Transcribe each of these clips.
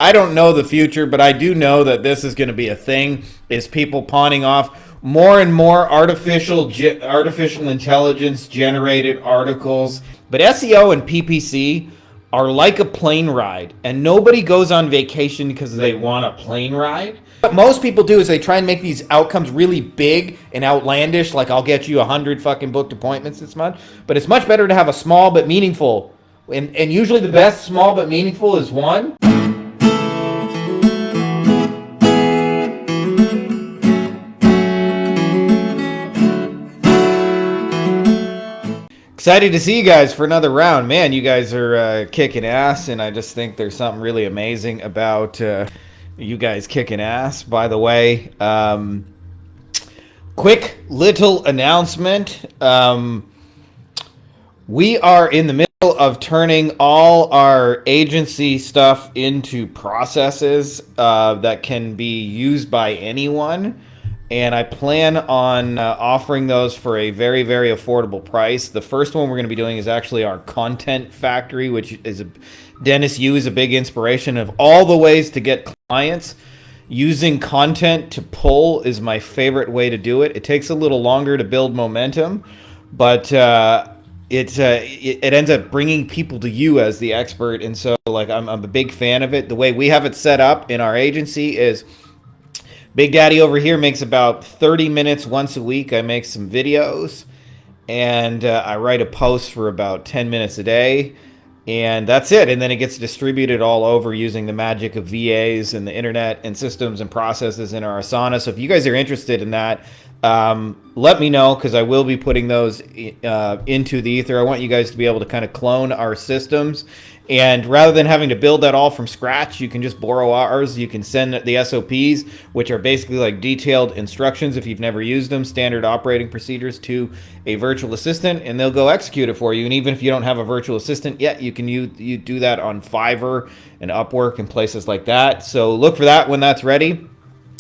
I don't know the future, but I do know that this is going to be a thing, is people pawning off more and more artificial intelligence generated articles. But SEO and PPC are like a plane ride, and nobody goes on vacation because they want a plane ride. What most people do is they try and make these outcomes really big and outlandish, like I'll get you 100 fucking booked appointments this month. But it's much better to have a small but meaningful, and usually the best small but meaningful is one. Excited to see you guys for another round. Man, you guys are kicking ass, and I just think there's something really amazing about you guys kicking ass. By the way, quick little announcement. We are in the middle of turning all our agency stuff into processes that can be used by anyone. And I plan on offering those for a very, very affordable price. The first one we're going to be doing is actually our content factory, which is Dennis Yu is a big inspiration of all the ways to get clients. Using content to pull is my favorite way to do it. It takes a little longer to build momentum, but it ends up bringing people to you as the expert. And so, like, I'm a big fan of it. The way we have it set up in our agency is Big Daddy over here makes about 30 minutes once a week. I make some videos, and I write a post for about 10 minutes a day, and that's it. And then it gets distributed all over using the magic of VAs and the internet and systems and processes in our Asana. So if you guys are interested in that, let me know, because I will be putting those into the ether. I want you guys to be able to kind of clone our systems. And rather than having to build that all from scratch, you can just borrow ours. You can send the SOPs, which are basically like detailed instructions if you've never used them, standard operating procedures, to a virtual assistant, and they'll go execute it for you. And even if you don't have a virtual assistant yet, you can you do that on Fiverr and Upwork and places like that. So look for that when that's ready.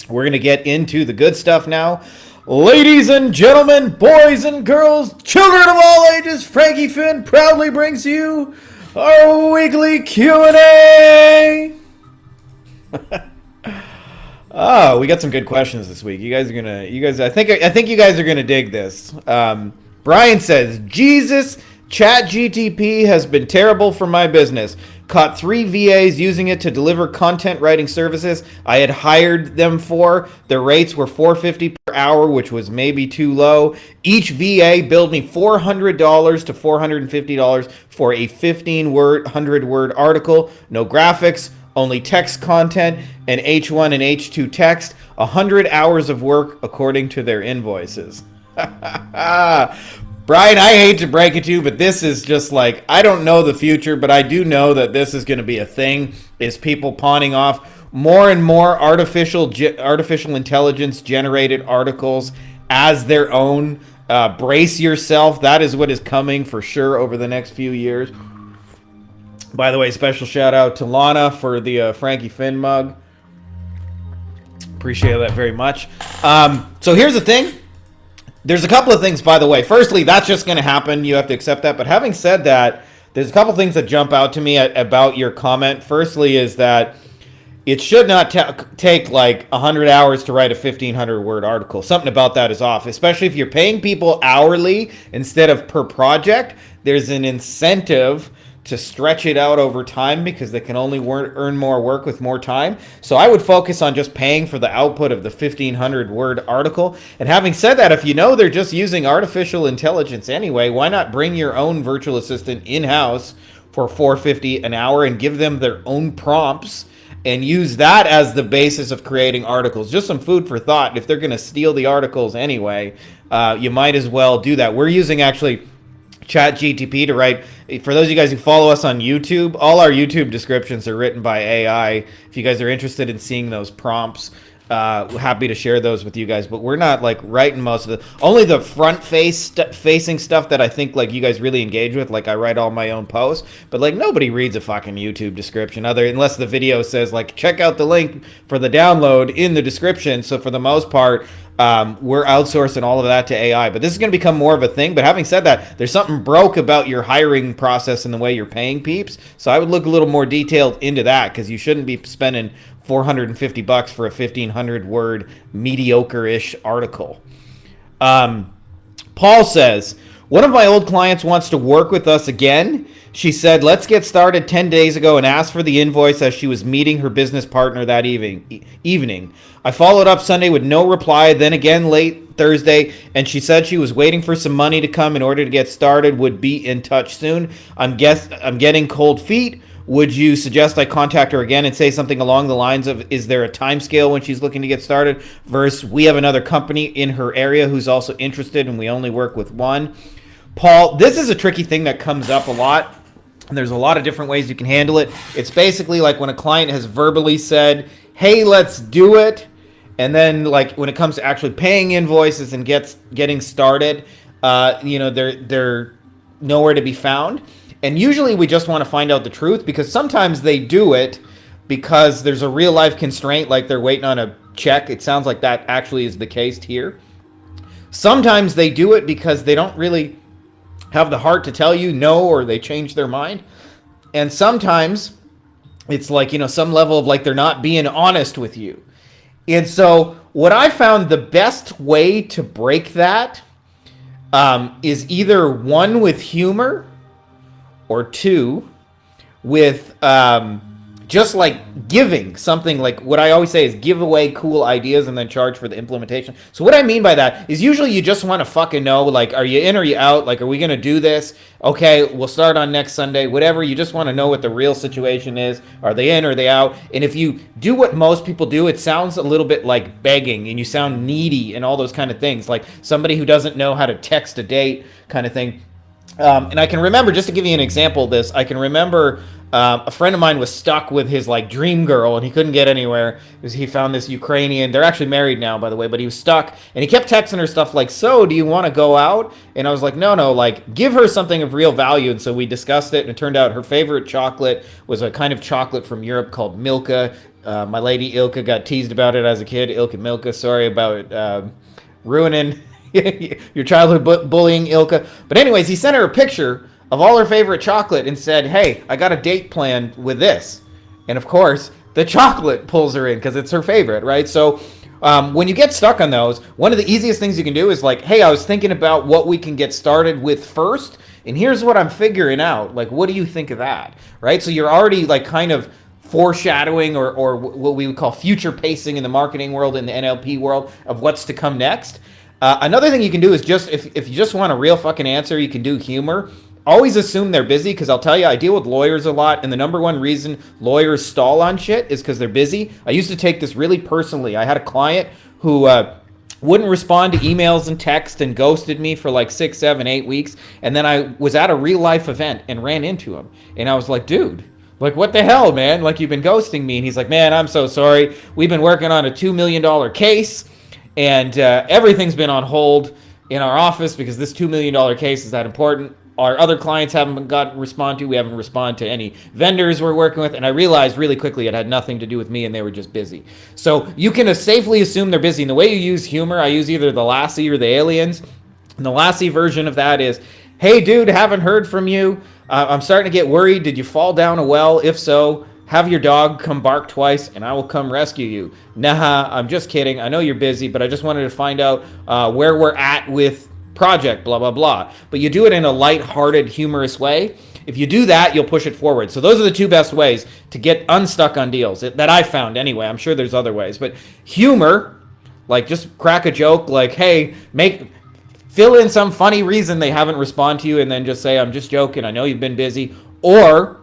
We're going to get into the good stuff now. Ladies and gentlemen, boys and girls, children of all ages, Frankie Finn proudly brings you our weekly Q&A. Oh, we got some good questions this week. I think you guys are gonna dig this. Brian says, Jesus, ChatGTP has been terrible for my business. Caught 3 VAs using it to deliver content writing services I had hired them for. Their rates were $450 per hour, which was maybe too low. Each VA billed me $400 to $450 for a 1,500-word article. No graphics, only text content, and H1 and H2 text. 100 hours of work according to their invoices. Brian, I hate to break it to you, but this is just like, I don't know the future, but I do know that this is going to be a thing, is people pawning off more and more artificial intelligence generated articles as their own. Brace yourself. That is what is coming for sure over the next few years. By the way, special shout out to Lana for the Frankie Finn mug. Appreciate that very much. So here's the thing. There's a couple of things, by the way. Firstly, that's just going to happen. You have to accept that. But having said that, there's a couple things that jump out to me about your comment. Firstly is that it should not take like 100 hours to write a 1,500-word article. Something about that is off, especially if you're paying people hourly instead of per project. There's an incentive to stretch it out over time because they can only earn more work with more time. So I would focus on just paying for the output of the 1,500-word article. And having said that, if you know they're just using artificial intelligence anyway, why not bring your own virtual assistant in-house for $450 an hour and give them their own prompts and use that as the basis of creating articles? Just some food for thought. If they're going to steal the articles anyway, you might as well do that. We're using actually ChatGTP to write. For those of you guys who follow us on YouTube, all our YouTube descriptions are written by AI. If you guys are interested in seeing those prompts, happy to share those with you guys. But we're not like writing most of only the front facing stuff that I think like you guys really engage with. Like I write all my own posts, but like nobody reads a fucking YouTube description unless the video says like check out the link for the download in the description. So for the most part, we're outsourcing all of that to AI. But this is going to become more of a thing. But having said that, there's something broke about your hiring process and the way you're paying peeps. So I would look a little more detailed into that, because you shouldn't be spending $450 for a 1,500 word mediocre-ish article. Paul says, one of my old clients wants to work with us again. She said, let's get started 10 days ago, and asked for the invoice as she was meeting her business partner that evening. I followed up Sunday with no reply, then again late Thursday, and she said she was waiting for some money to come in order to get started, would be in touch soon. I'm getting cold feet. Would you suggest I contact her again and say something along the lines of, is there a time scale when she's looking to get started, versus we have another company in her area who's also interested and we only work with one? Paul, this is a tricky thing that comes up a lot. And there's a lot of different ways you can handle it. It's basically like when a client has verbally said, hey, let's do it. And then like when it comes to actually paying invoices and getting started, they're nowhere to be found. And usually we just want to find out the truth, because sometimes they do it because there's a real life constraint, like they're waiting on a check. It sounds like that actually is the case here. Sometimes they do it because they don't really have the heart to tell you no, or they change their mind. And sometimes it's like, some level of like they're not being honest with you. And so what I found the best way to break that is either one, with humor, or two, with just like giving something. Like what I always say is give away cool ideas and then charge for the implementation. So what I mean by that is usually you just want to fucking know, like, are you in or are you out? Like, are we going to do this? Okay, we'll start on next Sunday, whatever. You just want to know what the real situation is. Are they in or are they out? And if you do what most people do, it sounds a little bit like begging, and you sound needy and all those kind of things, like somebody who doesn't know how to text a date kind of thing. And I can remember, just to give you an example of this, I can remember a friend of mine was stuck with his like dream girl, and he couldn't get anywhere because he found this Ukrainian. They're actually married now, by the way, but he was stuck, and he kept texting her stuff like, so do you want to go out? And I was like, no, like give her something of real value. And so we discussed it, and it turned out her favorite chocolate was a kind of chocolate from Europe called Milka. My lady Ilka got teased about it as a kid. Ilka Milka, sorry about ruining your childhood bullying, Ilka. But anyways, he sent her a picture of all her favorite chocolate and said, hey, I got a date planned with this. And of course, the chocolate pulls her in because it's her favorite, right? So when you get stuck on those, one of the easiest things you can do is like, hey, I was thinking about what we can get started with first, and here's what I'm figuring out. Like, what do you think of that, right? So you're already like kind of foreshadowing or what we would call future pacing in the marketing world, in the NLP world, of what's to come next. Another thing you can do is just, if you just want a real fucking answer, you can do humor. Always assume they're busy, because I'll tell you, I deal with lawyers a lot, and the number one reason lawyers stall on shit is because they're busy. I used to take this really personally. I had a client who wouldn't respond to emails and text and ghosted me for like 6, 7, 8 weeks, and then I was at a real life event and ran into him, and I was like, dude, like, what the hell, man? Like, you've been ghosting me. And he's like, man, I'm so sorry. We've been working on a $2 million case, and everything's been on hold in our office because this $2 million case is that important. Our other clients haven't gotten respond to. We haven't responded to any vendors we're working with. And I realized really quickly it had nothing to do with me, and they were just busy. So you can safely assume they're busy. And the way you use humor, I use either the Lassie or the Aliens. And the Lassie version of that is, hey, dude, haven't heard from you. I'm starting to get worried. Did you fall down a well? If so, have your dog come bark twice, and I will come rescue you. Nah, I'm just kidding. I know you're busy, but I just wanted to find out where we're at with project, blah, blah, blah. But you do it in a light-hearted, humorous way. If you do that, you'll push it forward. So those are the two best ways to get unstuck on deals that I found anyway. I'm sure there's other ways. But humor, like just crack a joke, like, hey, fill in some funny reason they haven't responded to you, and then just say, I'm just joking. I know you've been busy. Or,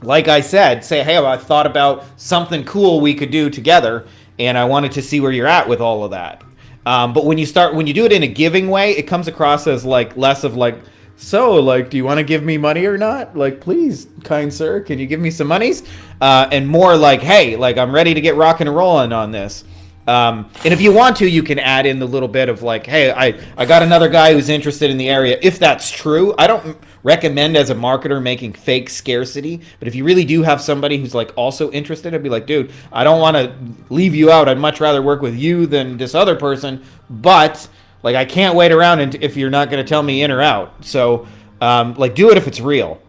like I said, say, hey, I thought about something cool we could do together, and I wanted to see where you're at with all of that. But when you do it in a giving way, it comes across as like less of like, so like, do you want to give me money or not? Like, please, kind sir, can you give me some monies? And more like, hey, like, I'm ready to get rocking and rolling on this. And if you want to, you can add in the little bit of like, hey, I got another guy who's interested in the area. If that's true, I don't recommend as a marketer making fake scarcity. But if you really do have somebody who's like also interested, I'd be like, dude, I don't want to leave you out. I'd much rather work with you than this other person. But like, I can't wait around and if you're not going to tell me in or out. So like, do it if it's real.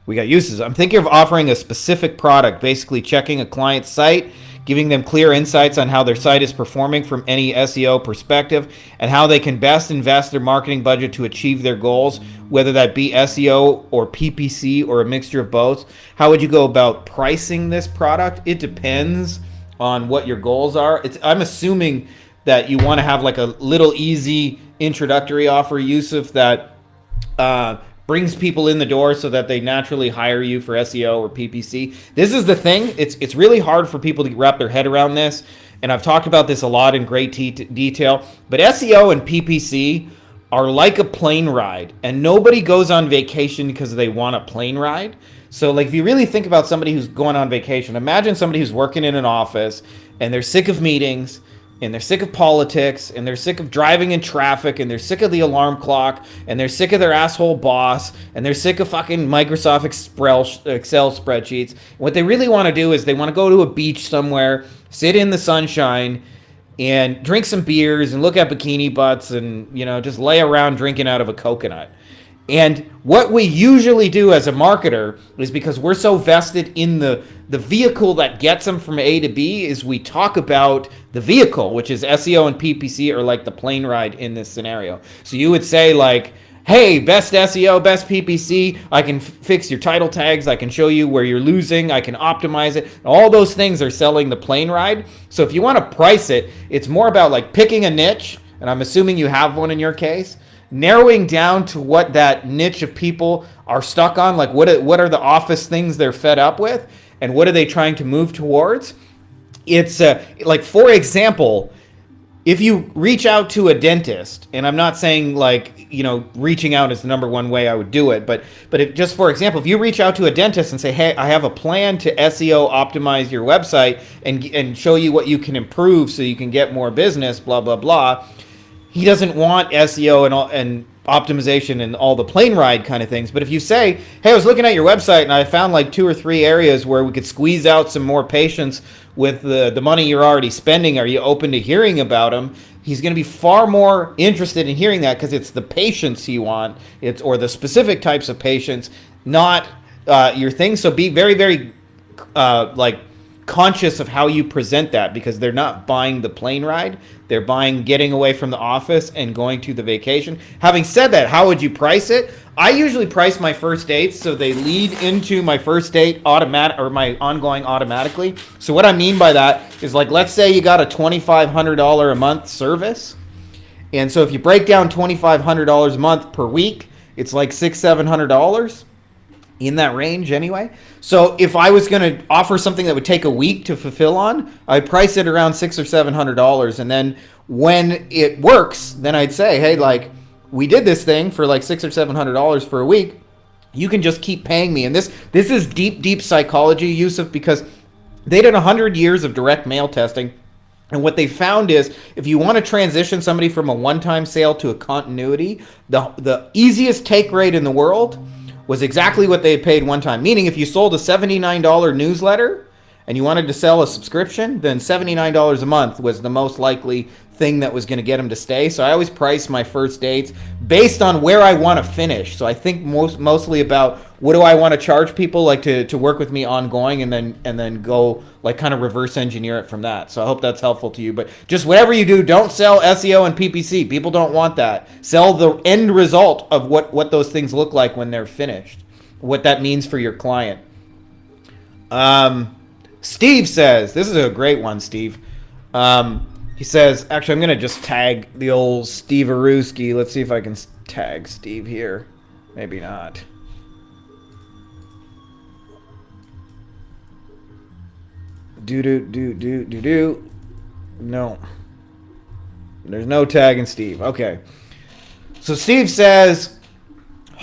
We got uses. I'm thinking of offering a specific product, basically checking a client's site, giving them clear insights on how their site is performing from any SEO perspective, and how they can best invest their marketing budget to achieve their goals, whether that be SEO or PPC or a mixture of both. How would you go about pricing this product? It depends on what your goals are. I'm assuming that you want to have like a little easy introductory offer, Yusuf, that brings people in the door so that they naturally hire you for SEO or PPC. This is the thing. It's really hard for people to wrap their head around this, and I've talked about this a lot in great detail. But SEO and PPC are like a plane ride, and nobody goes on vacation because they want a plane ride. So like if you really think about somebody who's going on vacation, imagine somebody who's working in an office and they're sick of meetings, and they're sick of politics, and they're sick of driving in traffic, and they're sick of the alarm clock, and they're sick of their asshole boss, and they're sick of fucking Microsoft Excel spreadsheets. What they really want to do is they want to go to a beach somewhere, sit in the sunshine, and drink some beers, and look at bikini butts, and, you know, just lay around drinking out of a coconut. And what we usually do as a marketer is, because we're so vested in the vehicle that gets them from A to B, is we talk about the vehicle, which is SEO and PPC, are like the plane ride in this scenario. So you would say like, hey, best SEO, best PPC, I can fix your title tags, I can show you where you're losing, I can optimize it. All those things are selling the plane ride. So if you want to price it, it's more about like picking a niche, and I'm assuming you have one in your case, narrowing down to what that niche of people are stuck on, like what are the office things they're fed up with, and what are they trying to move towards. It's like, for example, if you reach out to a dentist, and I'm not saying like, you know, reaching out is the number one way I would do it, but if, just for example, if you reach out to a dentist and say, hey, I have a plan to SEO optimize your website and show you what you can improve so you can get more business, blah, blah, blah. He doesn't want SEO and optimization and all the plane ride kind of things. But if you say, hey, I was looking at your website and I found like 2 or 3 areas where we could squeeze out some more patients with the money you're already spending, are you open to hearing about them? He's going to be far more interested in hearing that, because it's the patients you want, or the specific types of patients, not your thing. So be very, very like conscious of how you present that, because they're not buying the plane ride. They're buying getting away from the office and going to the vacation. Having said that, how would you price it? I usually price my first dates so they lead into my first date automatic, or my ongoing automatically. So what I mean by that is, like, let's say you got a $2,500 a month service. And so if you break down $2,500 a month per week, it's like $600-700 in that range anyway. So if I was going to offer something that would take a week to fulfill on, I'd price it around $600 or $700. And then when it works, then I'd say, hey, like, we did this thing for like $600 or $700 for a week. You can just keep paying me. And this is deep psychology, Yusuf, because they did 100 years of direct mail testing. And what they found is, if you want to transition somebody from a one-time sale to a continuity, the easiest take rate in the world was exactly what they had paid one time. Meaning, if you sold a $79 newsletter and you wanted to sell a subscription, then $79 a month was the most likely thing that was going to get them to stay. So I always price my first dates based on where I want to finish. So I think mostly about, what do I want to charge people, like, to work with me ongoing, and then go like kind of reverse engineer it from that. So I hope that's helpful to you. But just whatever you do, don't sell SEO and PPC. People don't want that. Sell the end result of what those things look like when they're finished, what that means for your client. Steve says, this is a great one, Steve. He says, actually, I'm going to just tag the old Steve Aruski. Let's see if I can tag Steve here. Maybe not. Do. No. There's no tagging Steve. Okay. So Steve says,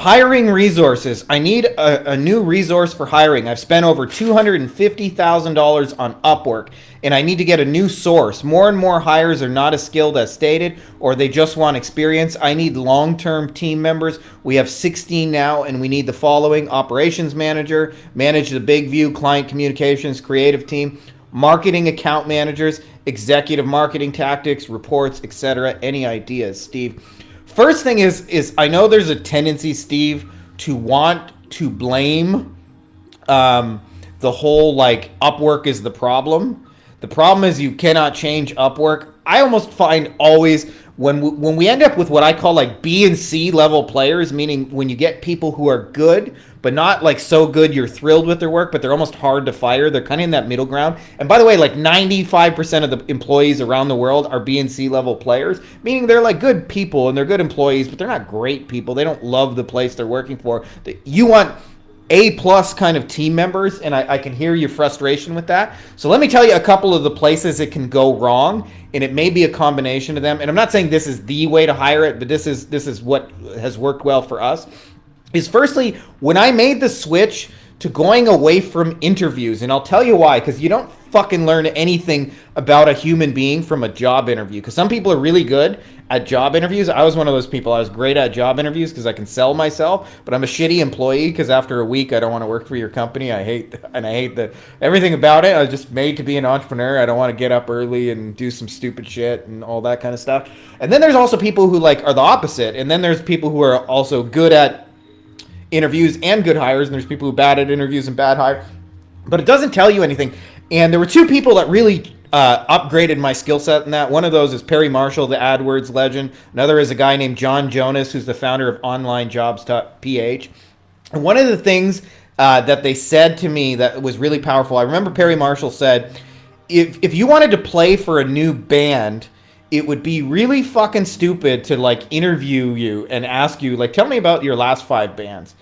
Hiring resources. I need a new resource for hiring. I've spent over $250,000 on Upwork, and I need to get a new source. More and more hires are not as skilled as stated, or they just want experience. I need long-term team members. We have 16 now, and we need the following: operations manager, manage the big view, client communications, creative team, marketing account managers, executive marketing tactics, reports, etc. Any ideas, Steve? First thing is I know there's a tendency, Steve, to want to blame the whole like Upwork is the problem. The problem is you cannot change Upwork. I almost find always when we end up with what I call like B and C level players, meaning when you get people who are good, but not like so good you're thrilled with their work, but they're almost hard to fire. They're kind of in that middle ground. And by the way, like 95% of the employees around the world are B and C level players, meaning they're like good people and they're good employees, but they're not great people. They don't love the place they're working for. You want A+ kind of team members, and I can hear your frustration with that. So let me tell you a couple of the places it can go wrong, and it may be a combination of them. And I'm not saying this is the way to hire it, but this is what has worked well for us. Is firstly, when I made the switch to going away from interviews, and I'll tell you why, because you don't fucking learn anything about a human being from a job interview. Because some people are really good at job interviews. I was one of those people. I was great at job interviews because I can sell myself, but I'm a shitty employee because after a week I don't want to work for your company. I hate everything about it. I was just made to be an entrepreneur. I don't want to get up early and do some stupid shit and all that kind of stuff. And then there's also people who like are the opposite. And then there's people who are also good at interviews and good hires, and there's people who are bad at interviews and bad hire. But it doesn't tell you anything. And there were two people that really upgraded my skill set in that. One of those is Perry Marshall, the AdWords legend. Another is a guy named John Jonas, who's the founder of OnlineJobs.ph. And one of the things that they said to me that was really powerful, I remember Perry Marshall said, if you wanted to play for a new band, it would be really fucking stupid to like interview you and ask you, like, tell me about your last 5 bands.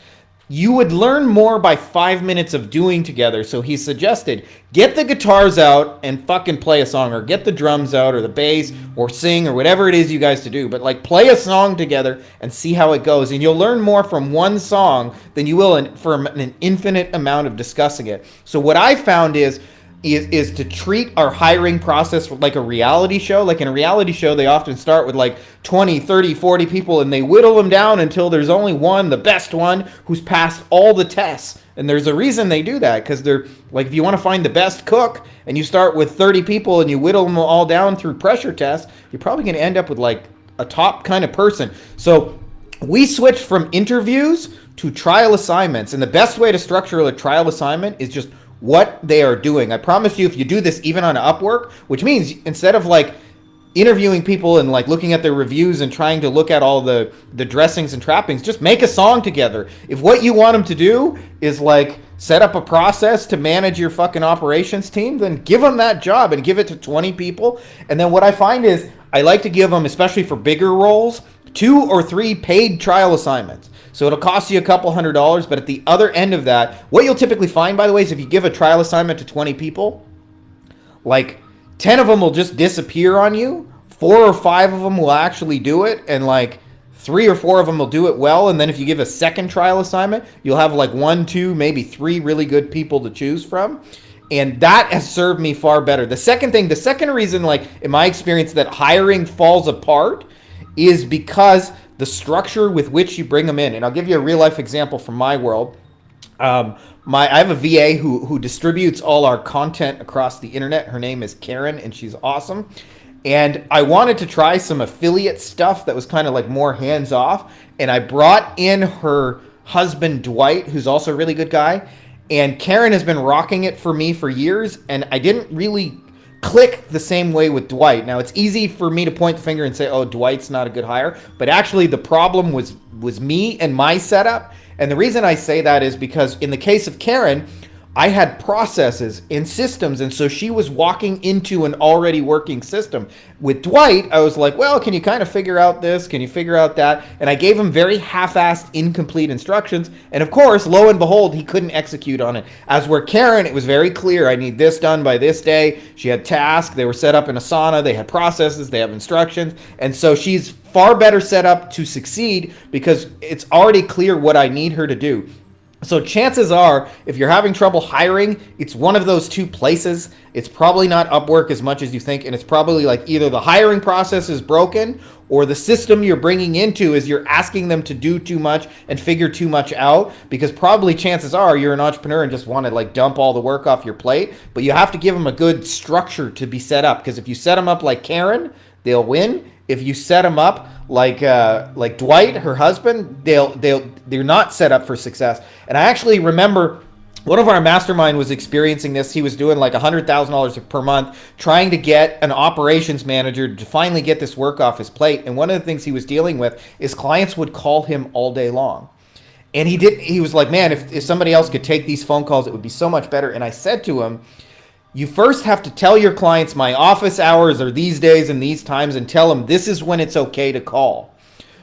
You would learn more by 5 minutes of doing together. So he suggested, get the guitars out and fucking play a song, or get the drums out or the bass or sing or whatever it is you guys to do. But like play a song together and see how it goes. And you'll learn more from one song than you will from an infinite amount of discussing it. So what I found is to treat our hiring process like a reality show. Like in a reality show, they often start with like 20, 30, 40 people, and they whittle them down until there's only one, the best one, who's passed all the tests. And there's a reason they do that, because they're like, if you want to find the best cook and you start with 30 people and you whittle them all down through pressure tests, you're probably going to end up with like a top kind of person. So we switched from interviews to trial assignments. And the best way to structure a trial assignment is just what they are doing. I promise you, if you do this even on Upwork, which means instead of like interviewing people and like looking at their reviews and trying to look at all the dressings and trappings, just make a song together. If what you want them to do is like set up a process to manage your fucking operations team, then give them that job and give it to 20 people. And then what I find is I like to give them, especially for bigger roles, 2 or 3 paid trial assignments. So it'll cost you a couple $100, but at the other end of that, what you'll typically find, by the way, is if you give a trial assignment to 20 people, like 10 of them will just disappear on you, 4 or 5 of them will actually do it, and like 3 or 4 of them will do it well. And then if you give a second trial assignment, you'll have like 1, 2, maybe 3 really good people to choose from. And that has served me far better. The second reason, like in my experience, that hiring falls apart is because the structure with which you bring them in. And I'll give you a real life example from my world. I have a VA who distributes all our content across the internet. Her name is Karen, and she's awesome. And I wanted to try some affiliate stuff that was kind of like more hands off. And I brought in her husband, Dwight, who's also a really good guy. And Karen has been rocking it for me for years. And I didn't really click the same way with Dwight. Now, it's easy for me to point the finger and say, oh, Dwight's not a good hire. But actually, the problem was me and my setup. And the reason I say that is because in the case of Karen, I had processes and systems, and so she was walking into an already working system. With Dwight, I was like, well, can you kind of figure out this? Can you figure out that? And I gave him very half-assed, incomplete instructions, and of course, lo and behold, he couldn't execute on it. As where Karen, it was very clear, I need this done by this day. She had tasks, they were set up in Asana, they had processes, they have instructions, and so she's far better set up to succeed because it's already clear what I need her to do. So chances are, if you're having trouble hiring, it's one of those two places. It's probably not Upwork as much as you think, and it's probably like either the hiring process is broken or the system you're bringing into is you're asking them to do too much and figure too much out, because probably chances are you're an entrepreneur and just want to like dump all the work off your plate, but you have to give them a good structure to be set up, because if you set them up like Karen, they'll win. If you set them up like Dwight, her husband, they're not set up for success. And I actually remember one of our mastermind was experiencing this. He was doing like $100,000 per month trying to get an operations manager to finally get this work off his plate. And one of the things he was dealing with is clients would call him all day long. And he was like, man, if somebody else could take these phone calls, it would be so much better. And I said to him, you first have to tell your clients my office hours are these days and these times, and tell them this is when it's okay to call.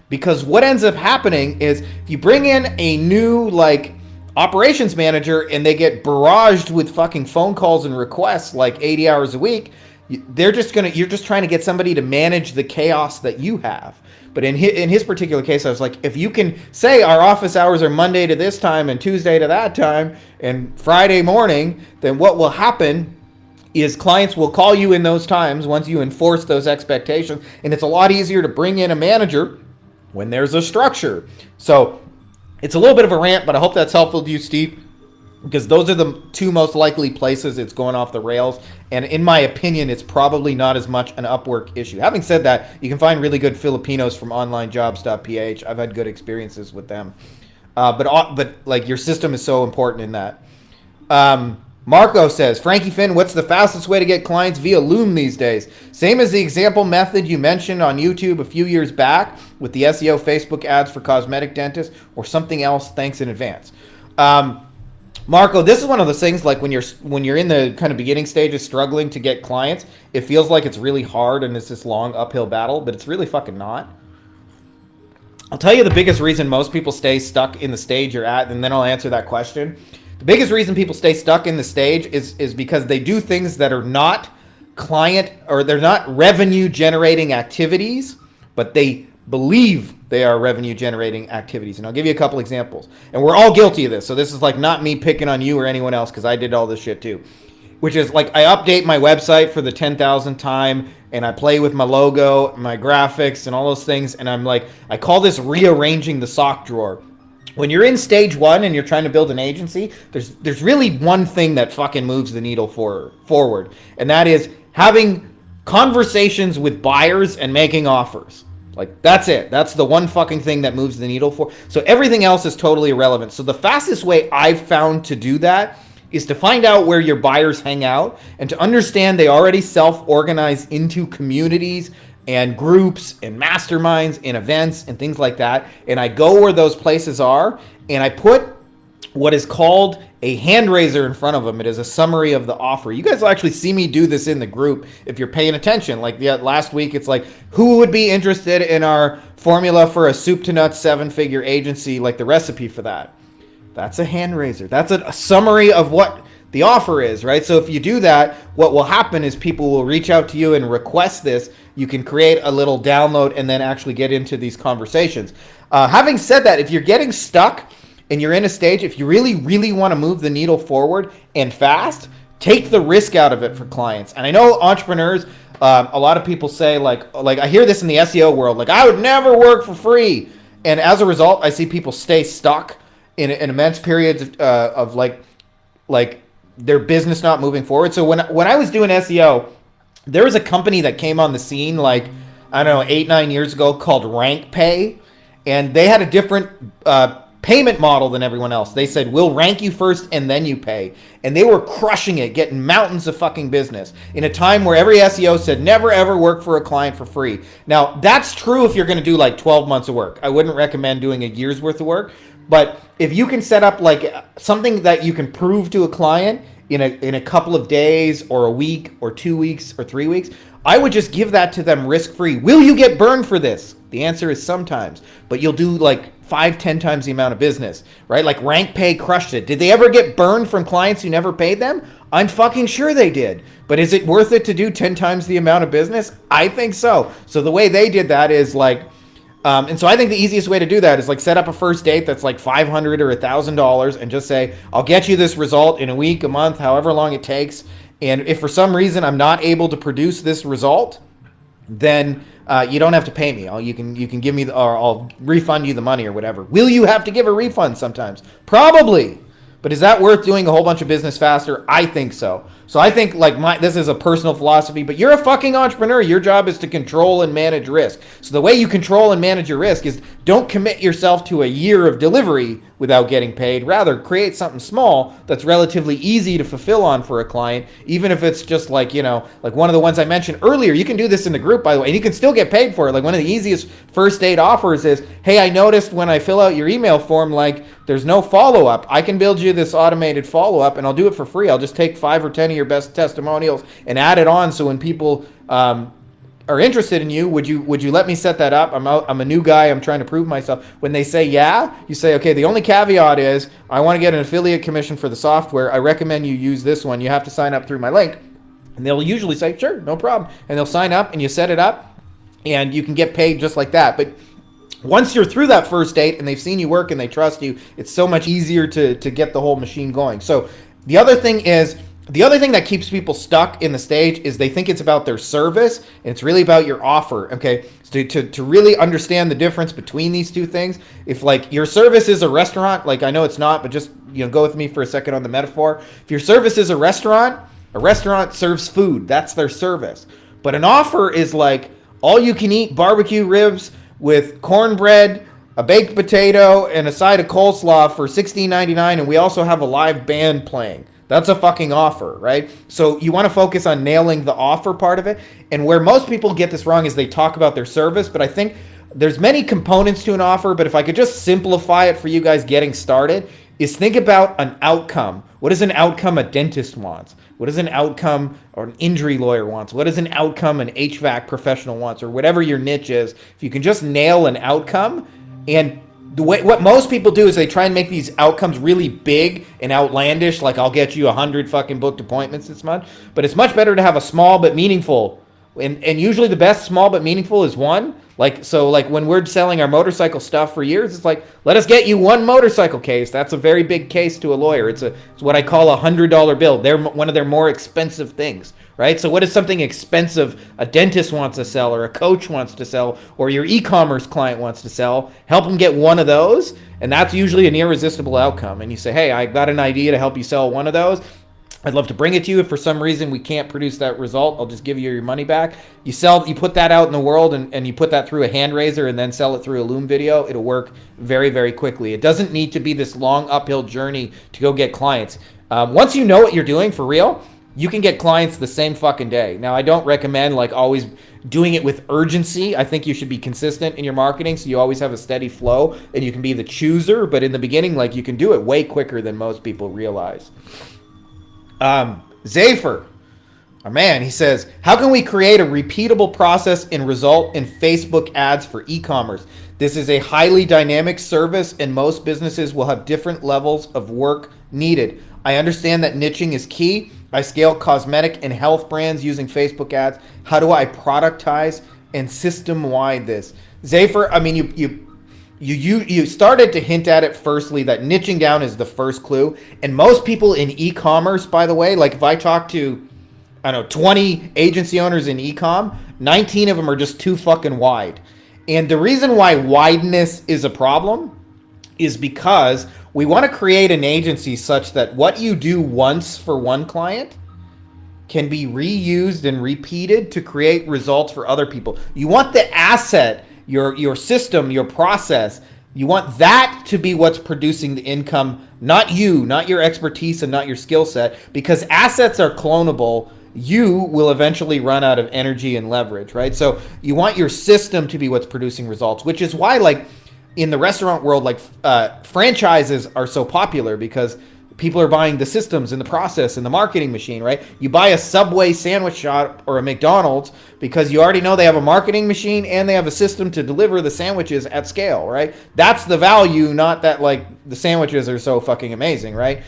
Because what ends up happening is if you bring in a new like operations manager and they get barraged with fucking phone calls and requests like 80 hours a week, you're just trying to get somebody to manage the chaos that you have. But in his particular case, I was like, if you can say our office hours are Monday to this time and Tuesday to that time and Friday morning, then what will happen is clients will call you in those times once you enforce those expectations, and it's a lot easier to bring in a manager when there's a structure. So it's a little bit of a rant, but I hope that's helpful to you, Steve, because those are the two most likely places it's going off the rails. And in my opinion, it's probably not as much an Upwork issue. Having said that, you can find really good Filipinos from onlinejobs.ph. I've had good experiences with them. But like your system is so important in that. Marco says, Frankie Finn, what's the fastest way to get clients via Loom these days? Same as the example method you mentioned on YouTube a few years back with the SEO Facebook ads for cosmetic dentists, or something else? Thanks in advance. Marco, this is one of those things like when you're in the kind of beginning stages struggling to get clients, it feels like it's really hard and it's this long uphill battle, but it's really fucking not. I'll tell you the biggest reason most people stay stuck in the stage you're at, and then I'll answer that question. The biggest reason people stay stuck in the stage is because they do things that are not client, or they're not revenue generating activities, but they believe they are revenue generating activities. And I'll give you a couple examples. And we're all guilty of this. So this is like not me picking on you or anyone else, because I did all this shit too. Which is like, I update my website for the 10,000th time, and I play with my logo, my graphics, and all those things. And I'm like, I call this rearranging the sock drawer. When you're in stage one and you're trying to build an agency, there's really one thing that fucking moves the needle forward. And that is having conversations with buyers and making offers. Like, that's it. That's the one fucking thing that moves the needle for. So everything else is totally irrelevant. So the fastest way I've found to do that is to find out where your buyers hang out and to understand they already self-organize into communities and groups and masterminds and events and things like that. And I go where those places are, and I put what is called a hand raiser in front of them. It is a summary of the offer. You guys will actually see me do this in the group if you're paying attention. Like last week, it's like, who would be interested in our formula for a soup to nuts 7-figure agency, like the recipe for that? That's a hand raiser. That's a summary of what the offer is, right? So if you do that, what will happen is people will reach out to you and request this. You can create a little download and then actually get into these conversations. Having said that, if you're getting stuck and you're in a stage, if you really, really want to move the needle forward and fast, take the risk out of it for clients. And I know entrepreneurs, a lot of people say like I hear this in the SEO world, like, I would never work for free. And as a result, I see people stay stuck in immense periods of like their business not moving forward. So when I was doing SEO, there was a company that came on the scene like, I don't know, 8-9 years ago called Rank Pay. And they had a different payment model than everyone else. They said, we'll rank you first and then you pay. And they were crushing it, getting mountains of fucking business in a time where every SEO said never ever work for a client for free. Now, that's true if you're going to do like 12 months of work. I wouldn't recommend doing a year's worth of work. But if you can set up like something that you can prove to a client in a couple of days or a week or 2 weeks or 3 weeks, I would just give that to them risk-free. Will you get burned for this? The answer is sometimes, but you'll do like 5-10 times the amount of business, right? Like Rank Pay crushed it. Did they ever get burned from clients who never paid them? I'm fucking sure they did. But is it worth it to do 10 times the amount of business? I think so. So the way they did that is like, and so I think the easiest way to do that is like set up a first date that's like $500 or $1,000 and just say, I'll get you this result in a week, a month, however long it takes. And if for some reason I'm not able to produce this result, then you don't have to pay me. You can give me, or I'll refund you the money or whatever. Will you have to give a refund sometimes? Probably. But is that worth doing a whole bunch of business faster? I think so. So I think like this is a personal philosophy, but you're a fucking entrepreneur. Your job is to control and manage risk. So the way you control and manage your risk is don't commit yourself to a year of delivery without getting paid. Rather, create something small that's relatively easy to fulfill on for a client, even if it's just like, like one of the ones I mentioned earlier. You can do this in the group, by the way, and you can still get paid for it. Like one of the easiest first date offers is, hey, I noticed when I fill out your email form, like there's no follow-up. I can build you this automated follow-up, and I'll do it for free. I'll just take 5 or 10 of your best testimonials and add it on. So when people are interested in you, would you let me set that up? I'm a new guy. I'm trying to prove myself. When they say yeah, you say, okay, the only caveat is I want to get an affiliate commission for the software. I recommend you use this one. You have to sign up through my link. And they'll usually say, sure, no problem. And they'll sign up and you set it up and you can get paid just like that. But once you're through that first date and they've seen you work and they trust you, it's so much easier to get the whole machine going. So the other thing that keeps people stuck in the stage is they think it's about their service and it's really about your offer. Okay, so to really understand the difference between these two things, if like your service is a restaurant, like I know it's not, but just go with me for a second on the metaphor. If your service is a restaurant serves food. That's their service. But an offer is like all you can eat barbecue ribs with cornbread, a baked potato, and a side of coleslaw for $16.99, and we also have a live band playing. That's a fucking offer, right? So you want to focus on nailing the offer part of it. And where most people get this wrong is they talk about their service, but I think there's many components to an offer, but if I could just simplify it for you guys getting started, is think about an outcome. What is an outcome a dentist wants? What is an outcome or an injury lawyer wants? What is an outcome an HVAC professional wants, or whatever your niche is? If you can just nail an outcome, and what most people do is they try and make these outcomes really big and outlandish, like I'll get you 100 fucking booked appointments this month. But it's much better to have a small but meaningful. And usually the best small but meaningful is one. Like when we're selling our motorcycle stuff for years, it's like, let us get you one motorcycle case. That's a very big case to a lawyer. It's what I call a $100 bill. They're one of their more expensive things, right? So what is something expensive a dentist wants to sell, or a coach wants to sell, or your e-commerce client wants to sell? Help them get one of those, and that's usually an irresistible outcome. And you say, hey, I got an idea to help you sell one of those. I'd love to bring it to you. If for some reason we can't produce that result, I'll just give you your money back. You put that out in the world and you put that through a hand raiser and then sell it through a Loom video. It'll work very, very quickly. It doesn't need to be this long uphill journey to go get clients. Once you know what you're doing for real, you can get clients the same fucking day. Now, I don't recommend like always doing it with urgency. I think you should be consistent in your marketing so you always have a steady flow and you can be the chooser. But in the beginning, like you can do it way quicker than most people realize. Zafer, our man, he says, how can we create a repeatable process and result in Facebook ads for e-commerce? This is a highly dynamic service and most businesses will have different levels of work needed. I understand that niching is key. I scale cosmetic and health brands using Facebook ads. How do I productize and system-wide this? Zafer, I mean, you started to hint at it firstly, that niching down is the first clue. And most people in e-commerce, by the way, like if I talk to, 20 agency owners in e-com, 19 of them are just too fucking wide. And the reason why wideness is a problem is because we want to create an agency such that what you do once for one client can be reused and repeated to create results for other people. You want the asset, your system, your process, you want that to be what's producing the income, not you, not your expertise and not your skill set, because assets are clonable. You will eventually run out of energy and leverage, right? So you want your system to be what's producing results, which is why, like, in the restaurant world, like franchises are so popular because people are buying the systems and the process and the marketing machine, right? You buy a Subway sandwich shop or a McDonald's because you already know they have a marketing machine and they have a system to deliver the sandwiches at scale, right? That's the value, not that like the sandwiches are so fucking amazing, right?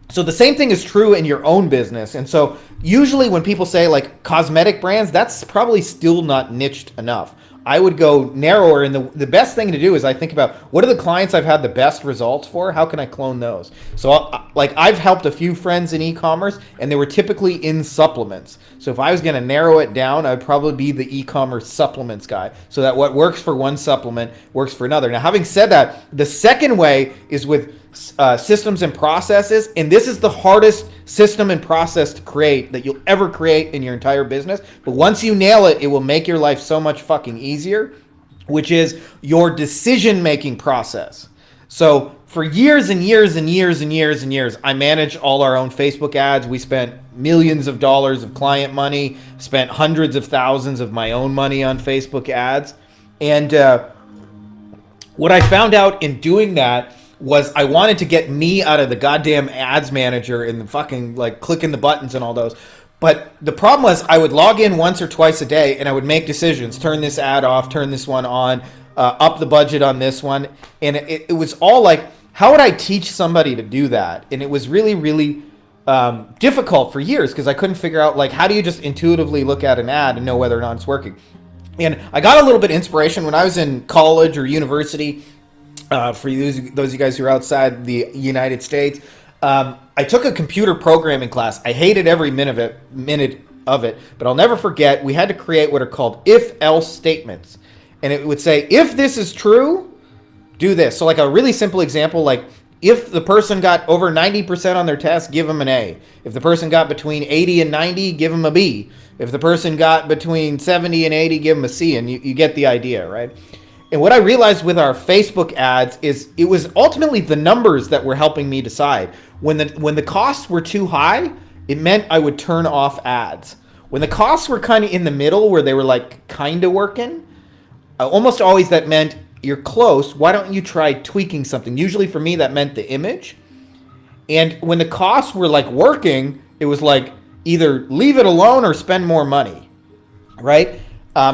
So the same thing is true in your own business. And so usually when people say like cosmetic brands, that's probably still not niched enough. I would go narrower, and the best thing to do is I think about what are the clients I've had the best results for? How can I clone those? So like I've helped a few friends in e-commerce, and they were typically in supplements. So if I was going to narrow it down, I'd probably be the e-commerce supplements guy, so that what works for one supplement works for another. Now, having said that, the second way is with systems and processes, and this is the hardest system and process to create that you'll ever create in your entire business. But once you nail it, it will make your life so much fucking easier, which is your decision-making process. So for years and years and years and years and years, I managed all our own Facebook ads. We spent millions of dollars of client money, spent hundreds of thousands of my own money on Facebook ads. And what I found out in doing that was I wanted to get me out of the goddamn ads manager and the fucking like clicking the buttons and all those. But the problem was I would log in once or twice a day and I would make decisions, turn this ad off, turn this one on, up the budget on this one. And it was all like, how would I teach somebody to do that? And it was really, really difficult for years because I couldn't figure out like, how do you just intuitively look at an ad and know whether or not it's working? And I got a little bit of inspiration when I was in college or university. For those of you guys who are outside the United States, I took a computer programming class. I hated every minute of it, but I'll never forget we had to create what are called if-else statements. And it would say, if this is true, do this. So like a really simple example, like if the person got over 90% on their test, give them an A. If the person got between 80 and 90, give them a B. If the person got between 70 and 80, give them a C. And you get the idea, right? And what I realized with our Facebook ads is it was ultimately the numbers that were helping me decide. When the costs were too high, it meant I would turn off ads. When the costs were kind of in the middle where they were like kind of working, almost always that meant you're close. Why don't you try tweaking something? Usually for me, that meant the image. And when the costs were like working, it was like either leave it alone or spend more money, right?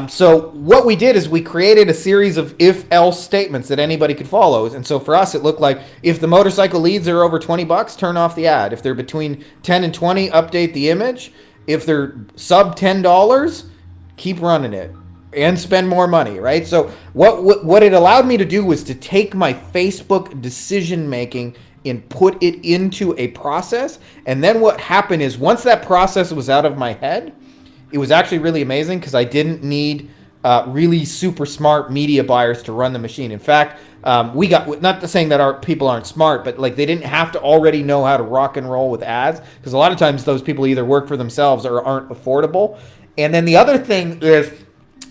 So what we did is we created a series of if-else statements that anybody could follow. And so for us, it looked like if the motorcycle leads are over $20, turn off the ad. If they're between 10 and 20, update the image. If they're sub $10, keep running it and spend more money, right? So what it allowed me to do was to take my Facebook decision-making and put it into a process. And then what happened is once that process was out of my head, it was actually really amazing because I didn't need really super smart media buyers to run the machine. In fact, we got, not saying that our people aren't smart, but like they didn't have to already know how to rock and roll with ads because a lot of times those people either work for themselves or aren't affordable. And then the other thing is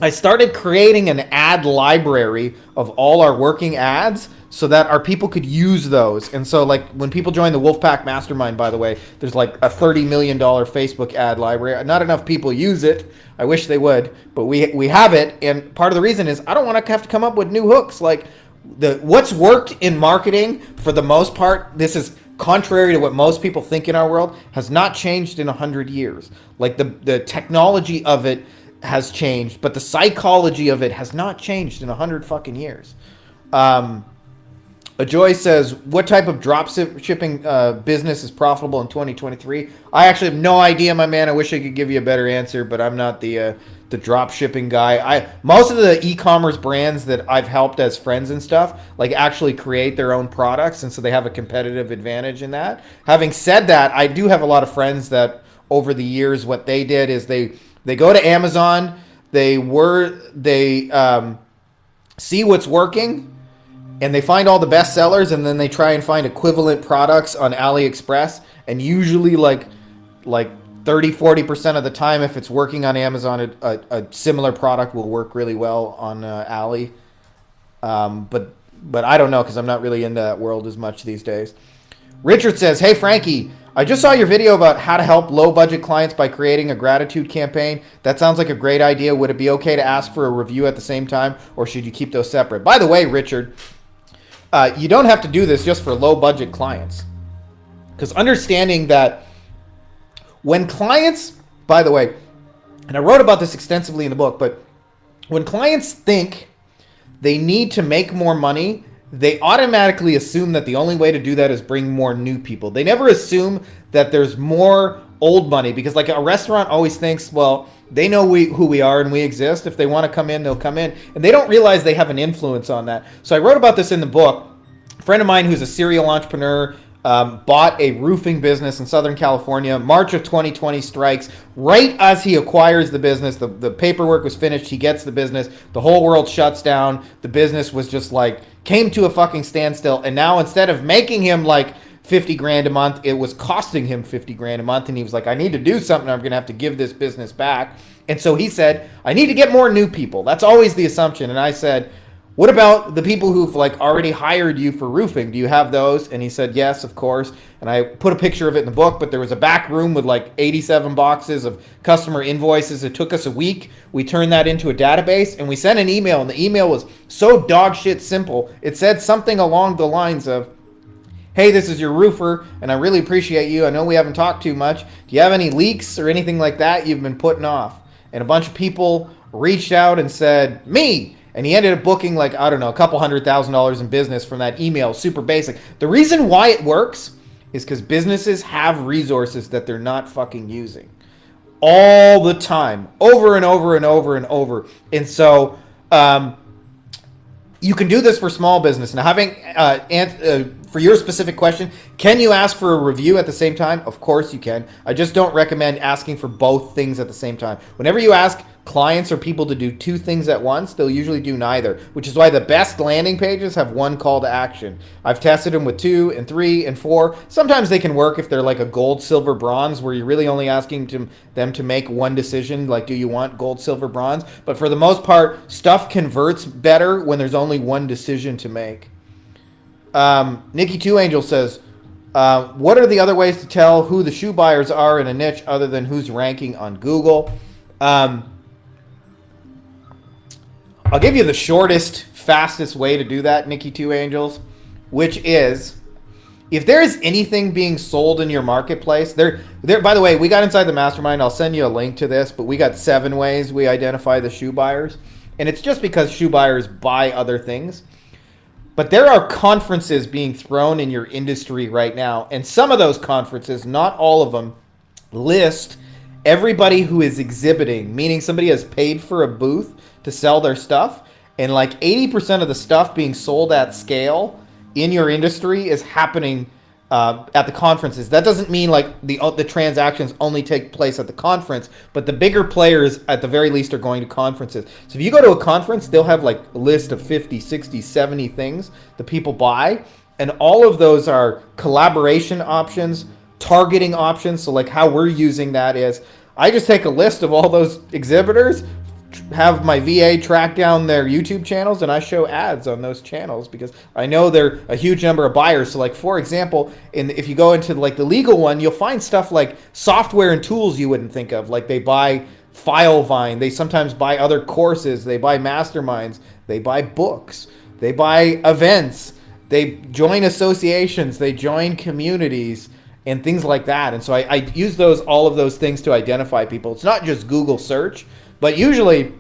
I started creating an ad library of all our working ads so that our people could use those. And so like when people join the Wolfpack Mastermind, by the way, there's like a $30 million Facebook ad library. Not enough people use it. I wish they would, but we have it. And part of the reason is I don't want to have to come up with new hooks. Like what's worked in marketing for the most part, this is contrary to what most people think in our world, has not changed in 100 years. Like the technology of it has changed, but the psychology of it has not changed in 100 fucking years. Joy says, what type of drop shipping business is profitable in 2023? I actually have no idea, my man. I wish I could give you a better answer, but I'm not the drop shipping guy. Most of the e-commerce brands that I've helped as friends and stuff, like actually create their own products, and so they have a competitive advantage in that. Having said that, I do have a lot of friends that over the years, what they did is they go to Amazon, they see what's working, and they find all the best sellers, and then they try and find equivalent products on AliExpress. And usually like 30-40% of the time, if it's working on Amazon, a similar product will work really well on Ali. But I don't know because I'm not really into that world as much these days. Richard says, hey, Frankie, I just saw your video about how to help low budget clients by creating a gratitude campaign. That sounds like a great idea. Would it be okay to ask for a review at the same time, or should you keep those separate? By the way, Richard, you don't have to do this just for low budget clients. Because understanding that when clients, by the way, and I wrote about this extensively in the book, but when clients think they need to make more money, they automatically assume that the only way to do that is bring more new people. They never assume that there's more old money, because like a restaurant always thinks, well, they know who we are and we exist. If they want to come in, they'll come in. And they don't realize they have an influence on that. So I wrote about this in the book. A friend of mine who's a serial entrepreneur bought a roofing business in Southern California. March of 2020 strikes. Right as he acquires the business, the paperwork was finished. He gets the business. The whole world shuts down. The business was just like, came to a fucking standstill. And now instead of making him like 50 grand a month, it was costing him 50 grand a month. And he was like, I need to do something. I'm going to have to give this business back. And so he said, I need to get more new people. That's always the assumption. And I said, what about the people who've like already hired you for roofing? Do you have those? And he said, yes, of course. And I put a picture of it in the book, but there was a back room with like 87 boxes of customer invoices. It took us a week. We turned that into a database and we sent an email, and the email was so dog shit simple. It said something along the lines of, hey, this is your roofer, and I really appreciate you. I know we haven't talked too much. Do you have any leaks or anything like that you've been putting off? And a bunch of people reached out and said, me. And he ended up booking like, I don't know, a couple $100,000 in business from that email. Super basic. The reason why it works is because businesses have resources that they're not fucking using all the time, over and over and over and over. And so you can do this for small business. Now, for your specific question, can you ask for a review at the same time? Of course you can. I just don't recommend asking for both things at the same time. Whenever you ask clients or people to do two things at once, they'll usually do neither, which is why the best landing pages have one call to action. I've tested them with 2 and 3 and 4. Sometimes they can work if they're like a gold, silver, bronze, where you're really only asking them to make one decision, like do you want gold, silver, bronze? But for the most part, stuff converts better when there's only one decision to make. Nikki Two Angel says, what are the other ways to tell who the shoe buyers are in a niche other than who's ranking on Google? I'll give you the shortest, fastest way to do that, Nikki Two Angels, which is, if there is anything being sold in your marketplace, there. By the way, we got inside the mastermind. I'll send you a link to this, but we got 7 ways we identify the shoe buyers. And it's just because shoe buyers buy other things. But there are conferences being thrown in your industry right now. And some of those conferences, not all of them, list everybody who is exhibiting, meaning somebody has paid for a booth to sell their stuff. And like 80% of the stuff being sold at scale in your industry is happening at the conferences. That doesn't mean like the transactions only take place at the conference, but the bigger players at the very least are going to conferences. So if you go to a conference, they'll have like a list of 50, 60, 70 things that people buy. And all of those are collaboration options, targeting options. So like how we're using that is, I just take a list of all those exhibitors, have my VA track down their YouTube channels, and I show ads on those channels because I know they're a huge number of buyers. So like, for example, if you go into like the legal one, you'll find stuff like software and tools you wouldn't think of. Like they buy FileVine, they sometimes buy other courses, they buy masterminds, they buy books, they buy events, they join associations, they join communities and things like that. And so I use all of those things to identify people. It's not just Google search. But usually,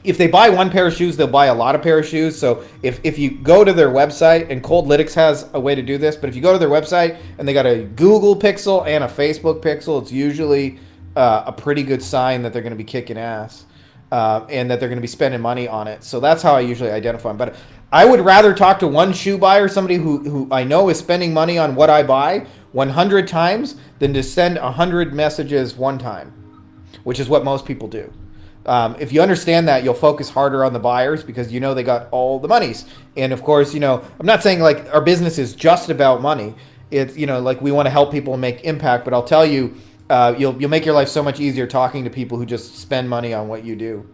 if they buy one pair of shoes, they'll buy a lot of pair of shoes. So if you go to their website, and Coldlytics has a way to do this, but if you go to their website and they got a Google pixel and a Facebook pixel, it's usually a pretty good sign that they're going to be kicking ass and that they're going to be spending money on it. So that's how I usually identify them. But I would rather talk to one shoe buyer, somebody who I know is spending money on what I buy 100 times, than to send 100 messages one time, which is what most people do. If you understand that, you'll focus harder on the buyers because you know they got all the monies. And of course, I'm not saying like our business is just about money. It's, like we want to help people make impact, but I'll tell you, you'll make your life so much easier talking to people who just spend money on what you do.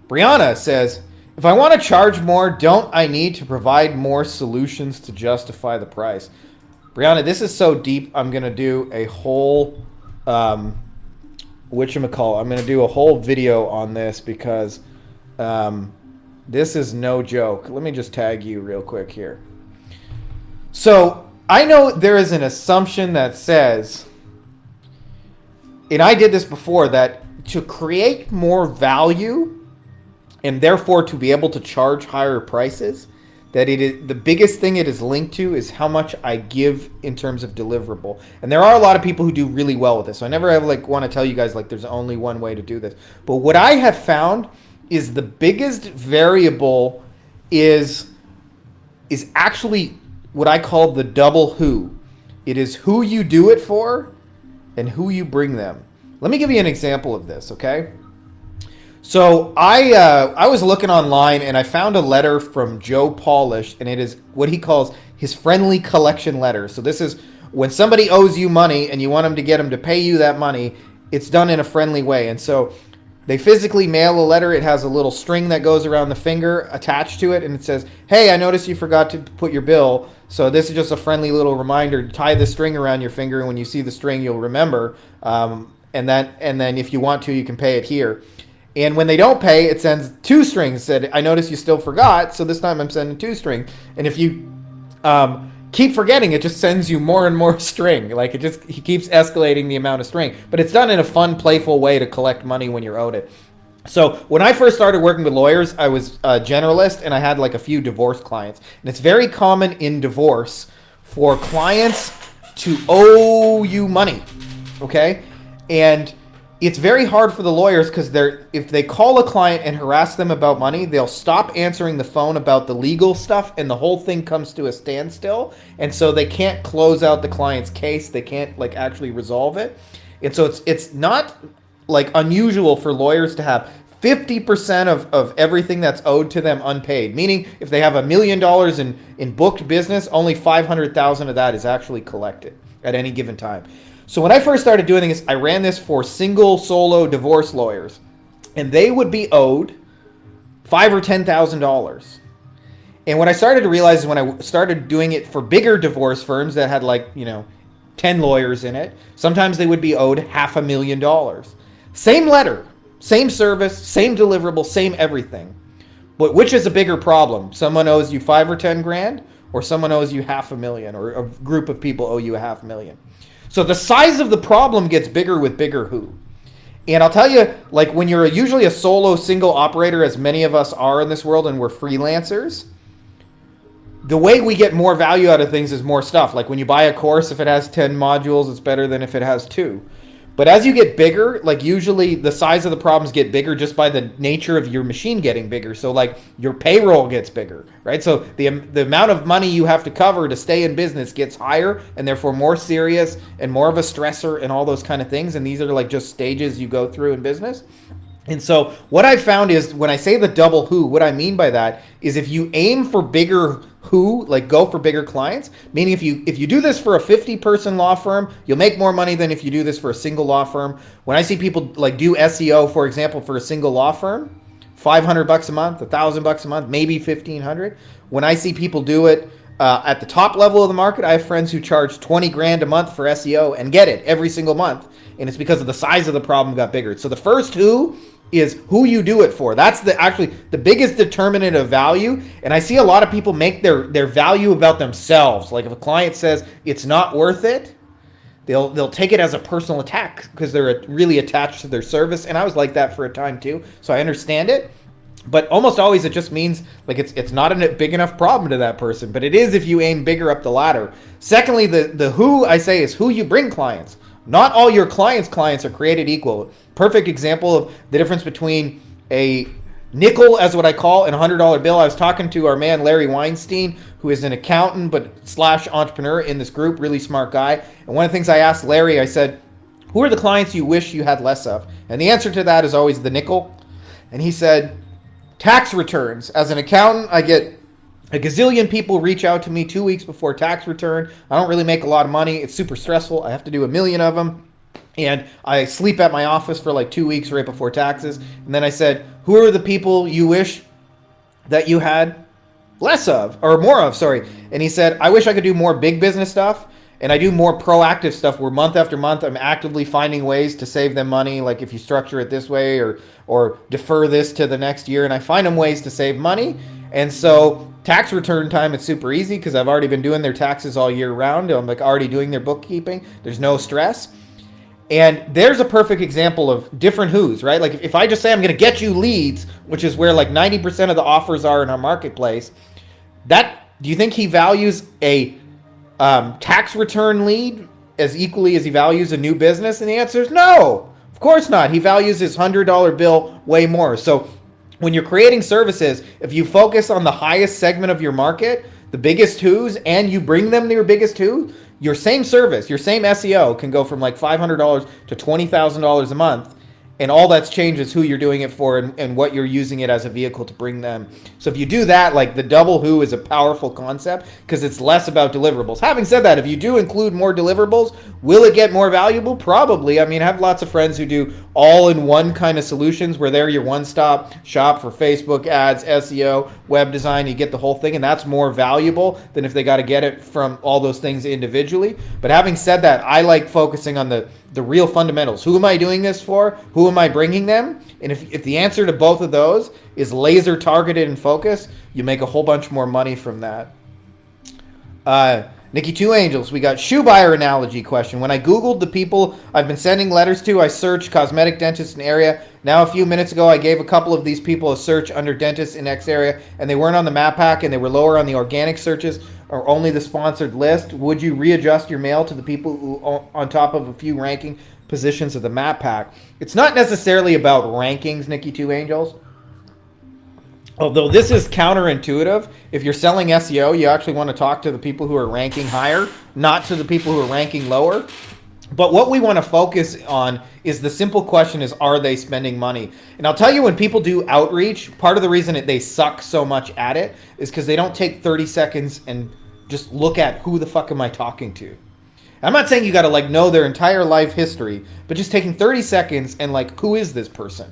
Brianna says, if I want to charge more, don't I need to provide more solutions to justify the price? Brianna, this is so deep. I'm gonna do a whole whatchamacallit. I'm gonna do a whole video on this because this is no joke. Let me just tag you real quick here. So I know there is an assumption that says, and I did this before, that to create more value and therefore to be able to charge higher prices, that it is the biggest thing it is linked to is how much I give in terms of deliverable. And there are a lot of people who do really well with this. So I never have want to tell you guys there's only one way to do this. But what I have found is the biggest variable is actually what I call the double who. It is who you do it for and who you bring them. Let me give you an example of this, okay? So I was looking online and I found a letter from Joe Polish, and it is what he calls his friendly collection letter. So this is when somebody owes you money and you want them to get them to pay you that money, it's done in a friendly way. And so they physically mail a letter. It has a little string that goes around the finger attached to it, and it says, "Hey, I noticed you forgot to put your bill. So this is just a friendly little reminder. Tie the string around your finger, and when you see the string, you'll remember. And then if you want to, you can pay it here." And when they don't pay, it sends two strings. Said, "I noticed you still forgot, so this time I'm sending two strings." And if you keep forgetting, it just sends you more and more string. He keeps escalating the amount of string. But it's done in a fun, playful way to collect money when you're owed it. So when I first started working with lawyers, I was a generalist, and I had a few divorce clients. And it's very common in divorce for clients to owe you money, okay? And it's very hard for the lawyers because if they call a client and harass them about money, they'll stop answering the phone about the legal stuff, and the whole thing comes to a standstill. And so they can't close out the client's case. They can't actually resolve it. And so it's not unusual for lawyers to have 50% of everything that's owed to them unpaid. Meaning if they have $1 million in booked business, only 500,000 of that is actually collected at any given time. So when I first started doing this, I ran this for single solo divorce lawyers, and they would be owed $5,000 or $10,000. And what I started to realize is when I started doing it for bigger divorce firms that had 10 lawyers in it, sometimes they would be owed $500,000. Same letter, same service, same deliverable, same everything. But which is a bigger problem? Someone owes you $5,000 or $10,000, or someone owes you $500,000, or a group of people owe you $500,000. So the size of the problem gets bigger with bigger who. And I'll tell you, when you're usually a solo single operator, as many of us are in this world, and we're freelancers, the way we get more value out of things is more stuff. When you buy a course, if it has 10 modules, it's better than if it has 2. But as you get bigger, usually the size of the problems get bigger just by the nature of your machine getting bigger. So your payroll gets bigger, right? So the amount of money you have to cover to stay in business gets higher, and therefore more serious and more of a stressor and all those kind of things. And these are just stages you go through in business. And so what I found is when I say the double who, what I mean by that is if you aim for bigger who, go for bigger clients, meaning if you do this for a 50-person law firm, you'll make more money than if you do this for a single law firm. When I see people do SEO, for example, for a single law firm, $500 a month, $1,000 a month, maybe $1,500. When I see people do it at the top level of the market, I have friends who charge $20,000 a month for SEO and get it every single month. And it's because of the size of the problem got bigger. So the first who is who you do it for. That's actually the biggest determinant of value. And I see a lot of people make their value about themselves. If a client says it's not worth it, they'll take it as a personal attack because they're really attached to their service. And I was like that for a time too. So I understand it. But almost always it just means it's not a big enough problem to that person. But it is if you aim bigger up the ladder. Secondly, the who I say is who you bring clients. Not all your clients are created equal. Perfect example of the difference between a nickel, as what I call, and a $100 bill. I was talking to our man Larry Weinstein, who is an accountant but / entrepreneur in this group, really smart guy. And one of the things I asked Larry, I said, who are the clients you wish you had less of? And the answer to that is always the nickel. And he said, tax returns. As an accountant, I get a gazillion people reach out to me 2 weeks before tax return. I don't really make a lot of money. It's super stressful. I have to do 1 million of them. And I sleep at my office for 2 weeks right before taxes. And then I said, who are the people you wish that you had less of, or more of, sorry. And he said, I wish I could do more big business stuff. And I do more proactive stuff where month after month I'm actively finding ways to save them money. Like if you structure it this way or defer this to the next year, and I find them ways to save money. And so tax return time, it's super easy because I've already been doing their taxes all year round. I'm like already doing their bookkeeping. There's no stress. And there's a perfect example of different who's, right? Like if I just say I'm going to get you leads, which is where like 90% of the offers are in our marketplace, do you think he values a tax return lead as equally as he values a new business? And the answer is no, of course not. He values his $100 bill way more. So when you're creating services, if you focus on the highest segment of your market, the biggest who's, and you bring them to your biggest who, your same service, your same SEO can go from like $500 to $20,000 a month. And all that's changed is who you're doing it for and what you're using it as a vehicle to bring them. So if you do that, like the double who is a powerful concept because it's less about deliverables. Having said that, if you do include more deliverables, will it get more valuable? Probably. I mean, I have lots of friends who do all-in-one kind of solutions where they're your one-stop shop for Facebook ads, SEO, web design. You get the whole thing, and that's more valuable than if they got to get it from all those things individually. But having said that, I like focusing on the real fundamentals. Who am I doing this for? Who am I bringing them? And if the answer to both of those is laser targeted and focused, you make a whole bunch more money from that. Nikki Two Angels, we got shoe buyer analogy question. When I Googled the people I've been sending letters to, I searched cosmetic dentist in area. Now, a few minutes ago, I gave a couple of these people a search under dentist in X area, and they weren't on the map pack, and they were lower on the organic searches or only the sponsored list. Would you readjust your mail to the people who on top of a few ranking positions of the map pack? It's not necessarily about rankings, Nikki Two Angels. Although this is counterintuitive, if you're selling SEO, you actually want to talk to the people who are ranking higher, not to the people who are ranking lower. But what we want to focus on is the simple question is, are they spending money? And I'll tell you, when people do outreach, part of the reason that they suck so much at it is because they don't take 30 seconds and just look at who the fuck am I talking to. I'm not saying you got to like know their entire life history, but just taking 30 seconds and like, who is this person?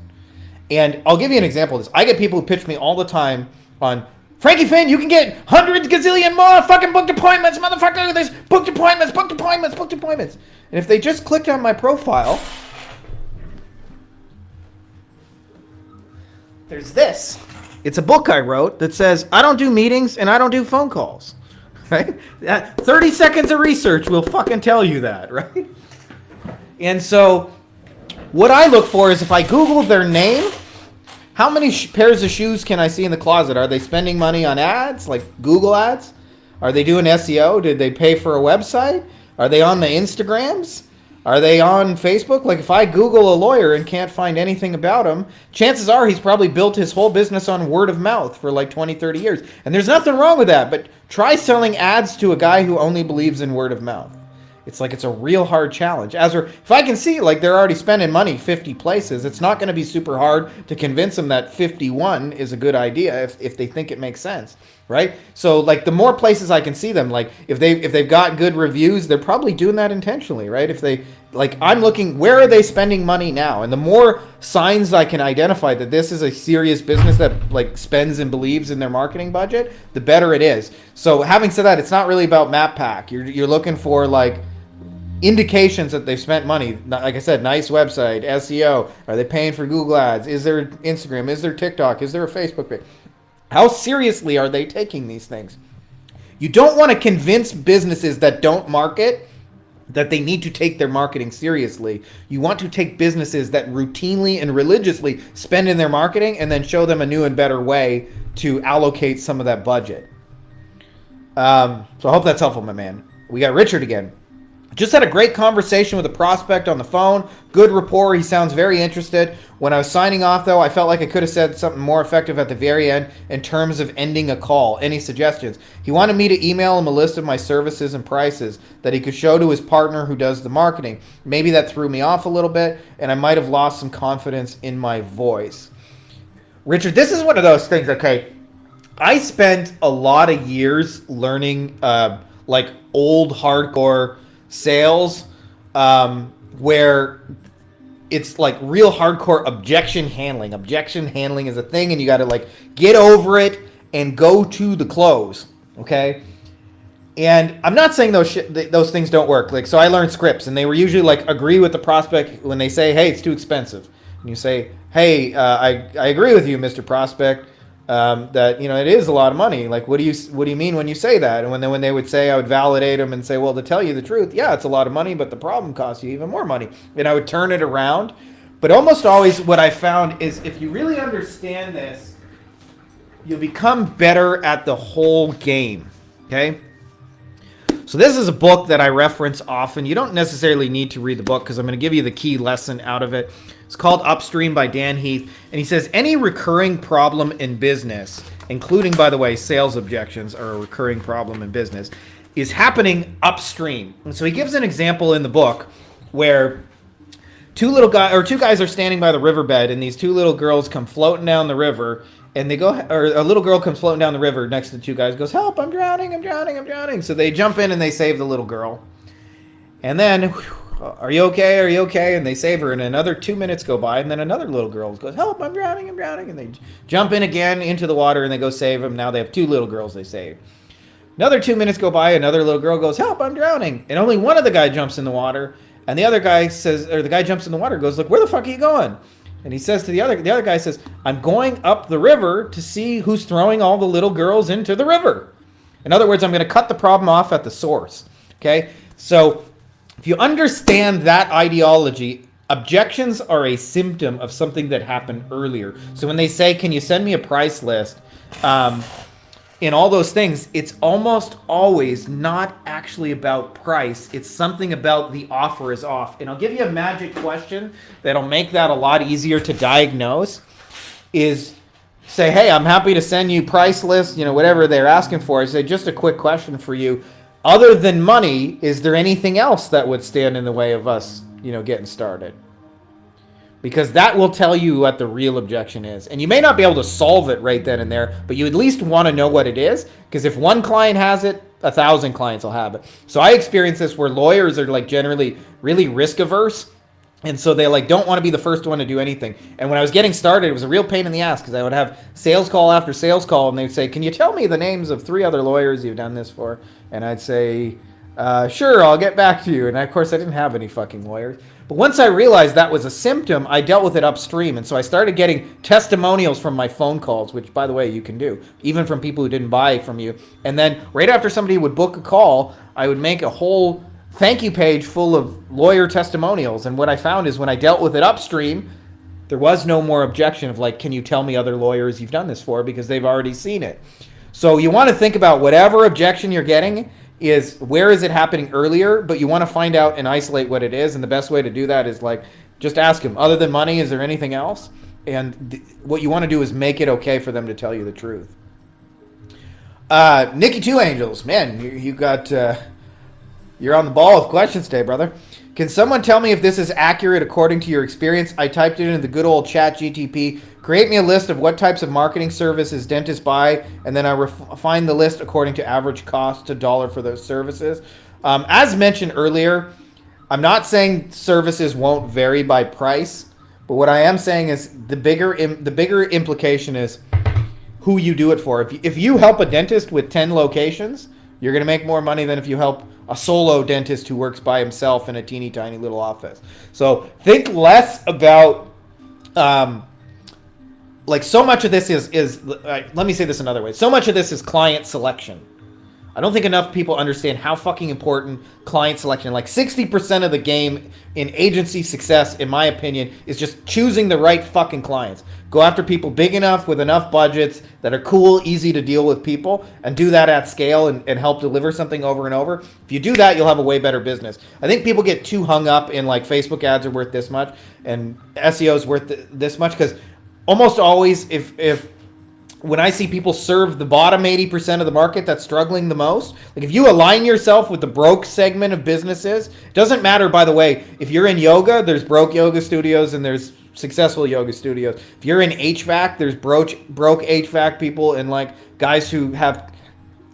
And I'll give you an example of this. I get people who pitch me all the time on, Frankie Finn, you can get hundreds, gazillion more fucking booked appointments, motherfucker. There's booked appointments, booked appointments, booked appointments. And if they just clicked on my profile, there's this. It's a book I wrote that says, I don't do meetings and I don't do phone calls. Right? 30 seconds of research will fucking tell you that, right? And so what I look for is if I Google their name, how many pairs of shoes can I see in the closet? Are they spending money on ads, like Google ads? Are they doing SEO? Did they pay for a website? Are they on the Instagrams? Are they on Facebook? Like if I Google a lawyer and can't find anything about him, chances are he's probably built his whole business on word of mouth for like 20, 30 years. And there's nothing wrong with that, but try selling ads to a guy who only believes in word of mouth. It's like it's a real hard challenge. If I can see like they're already spending money 50 places, it's not going to be super hard to convince them that 51 is a good idea if they think it makes sense, right? So like the more places I can see them, like if they've got good reviews, they're probably doing that intentionally, right? If they like, I'm looking, where are they spending money now? And the more signs I can identify that this is a serious business that like spends and believes in their marketing budget, the better it is. So having said that, it's not really about map pack. You're looking for like indications that they've spent money. Like I said, nice website, SEO. Are they paying for Google ads? Is there Instagram? Is there TikTok? Is there a Facebook page? How seriously are they taking these things? You don't want to convince businesses that don't market that they need to take their marketing seriously. You want to take businesses that routinely and religiously spend in their marketing and then show them a new and better way to allocate some of that budget. So I hope that's helpful, my man. We got Richard again. Just had a great conversation with a prospect on the phone. Good rapport. He sounds very interested. When I was signing off, though, I felt like I could have said something more effective at the very end in terms of ending a call. Any suggestions? He wanted me to email him a list of my services and prices that he could show to his partner who does the marketing. Maybe that threw me off a little bit, and I might have lost some confidence in my voice. Richard, this is one of those things, okay? I spent a lot of years learning like old hardcore sales where it's like real hardcore objection handling. Objection handling is a thing, and you got to like get over it and go to the close, okay? And I'm not saying those things don't work. Like, so I learned scripts, and they were usually like agree with the prospect when they say, "Hey, it's too expensive," and you say, "Hey, I agree with you, Mr. Prospect, that it is a lot of money. Like, what do you mean when you say that?" And when they would say, I would validate them and say, "Well, to tell you the truth, yeah, it's a lot of money, but the problem costs you even more money." And I would turn it around. But almost always, what I found is if you really understand this, you'll become better at the whole game. Okay. So this is a book that I reference often. You don't necessarily need to read the book because I'm going to give you the key lesson out of it. It's called Upstream by Dan Heath. And he says, any recurring problem in business, including, by the way, sales objections are a recurring problem in business, is happening upstream. And so he gives an example in the book where two guys are standing by the riverbed, and these two little girls come floating down the river. And a little girl comes floating down the river next to two guys, goes, "Help, I'm drowning, I'm drowning, I'm drowning." So they jump in and they save the little girl. And then, "Are you okay? Are you okay?" And they save her. And another 2 minutes go by, and then another little girl goes, "Help, I'm drowning, I'm drowning." And they jump in again into the water, and they go save them. Now they have two little girls they save. Another 2 minutes go by, another little girl goes, "Help, I'm drowning." And only one of the guy jumps in the water. And the guy jumps in the water, goes, "Look, where the fuck are you going?" And he says to the other guy says, "I'm going up the river to see who's throwing all the little girls into the river." In other words, I'm going to cut the problem off at the source. Okay? So if you understand that ideology, objections are a symptom of something that happened earlier. So when they say, "Can you send me a price list?" In all those things, it's almost always not actually about price. It's something about the offer is off. And I'll give you a magic question that'll make that a lot easier to diagnose. Is say, "Hey, I'm happy to send you price lists," whatever they're asking for. I say, "Just a quick question for you. Other than money, is there anything else that would stand in the way of us, getting started?" Because that will tell you what the real objection is. And you may not be able to solve it right then and there, but you at least want to know what it is. Because if one client has it, 1,000 clients will have it. So I experience this where lawyers are like generally really risk averse. And so they don't want to be the first one to do anything. And when I was getting started, it was a real pain in the ass because I would have sales call after sales call, and they'd say, "Can you tell me the names of 3 other lawyers you've done this for?" And I'd say, "Sure, I'll get back to you." And of course, I didn't have any fucking lawyers. But once I realized that was a symptom, I dealt with it upstream. And so I started getting testimonials from my phone calls, which, by the way, you can do, even from people who didn't buy from you. And then right after somebody would book a call, I would make a whole thank you page full of lawyer testimonials. And what I found is when I dealt with it upstream, there was no more objection of "Can you tell me other lawyers you've done this for?" Because they've already seen it. So you want to think about whatever objection you're getting is where is it happening earlier, but you want to find out and isolate what it is. And the best way to do that is just ask them, "Other than money, is there anything else?" And what you want to do is make it okay for them to tell you the truth. Nikki Two Angels, man, you're on the ball with questions today, brother. "Can someone tell me if this is accurate according to your experience? I typed it into the good old ChatGTP. Create me a list of what types of marketing services dentists buy, and then I refine the list according to average cost to dollar for those services." As mentioned earlier, I'm not saying services won't vary by price, but what I am saying is the bigger implication is who you do it for. If you help a dentist with 10 locations, you're going to make more money than if you help a solo dentist who works by himself in a teeny tiny little office. So think less about, so much of this is let me say this another way. So much of this is client selection. I don't think enough people understand how fucking important client selection, 60% of the game in agency success, in my opinion, is just choosing the right fucking clients. Go after people big enough with enough budgets that are cool, easy to deal with people, and do that at scale and help deliver something over and over. If you do that, you'll have a way better business. I think people get too hung up in Facebook ads are worth this much and SEO is worth this much, because almost always if when I see people serve the bottom 80% of the market that's struggling the most, if you align yourself with the broke segment of businesses, it doesn't matter, by the way, if you're in yoga, there's broke yoga studios and there's successful yoga studios. If you're in HVAC, there's broke HVAC people and guys who have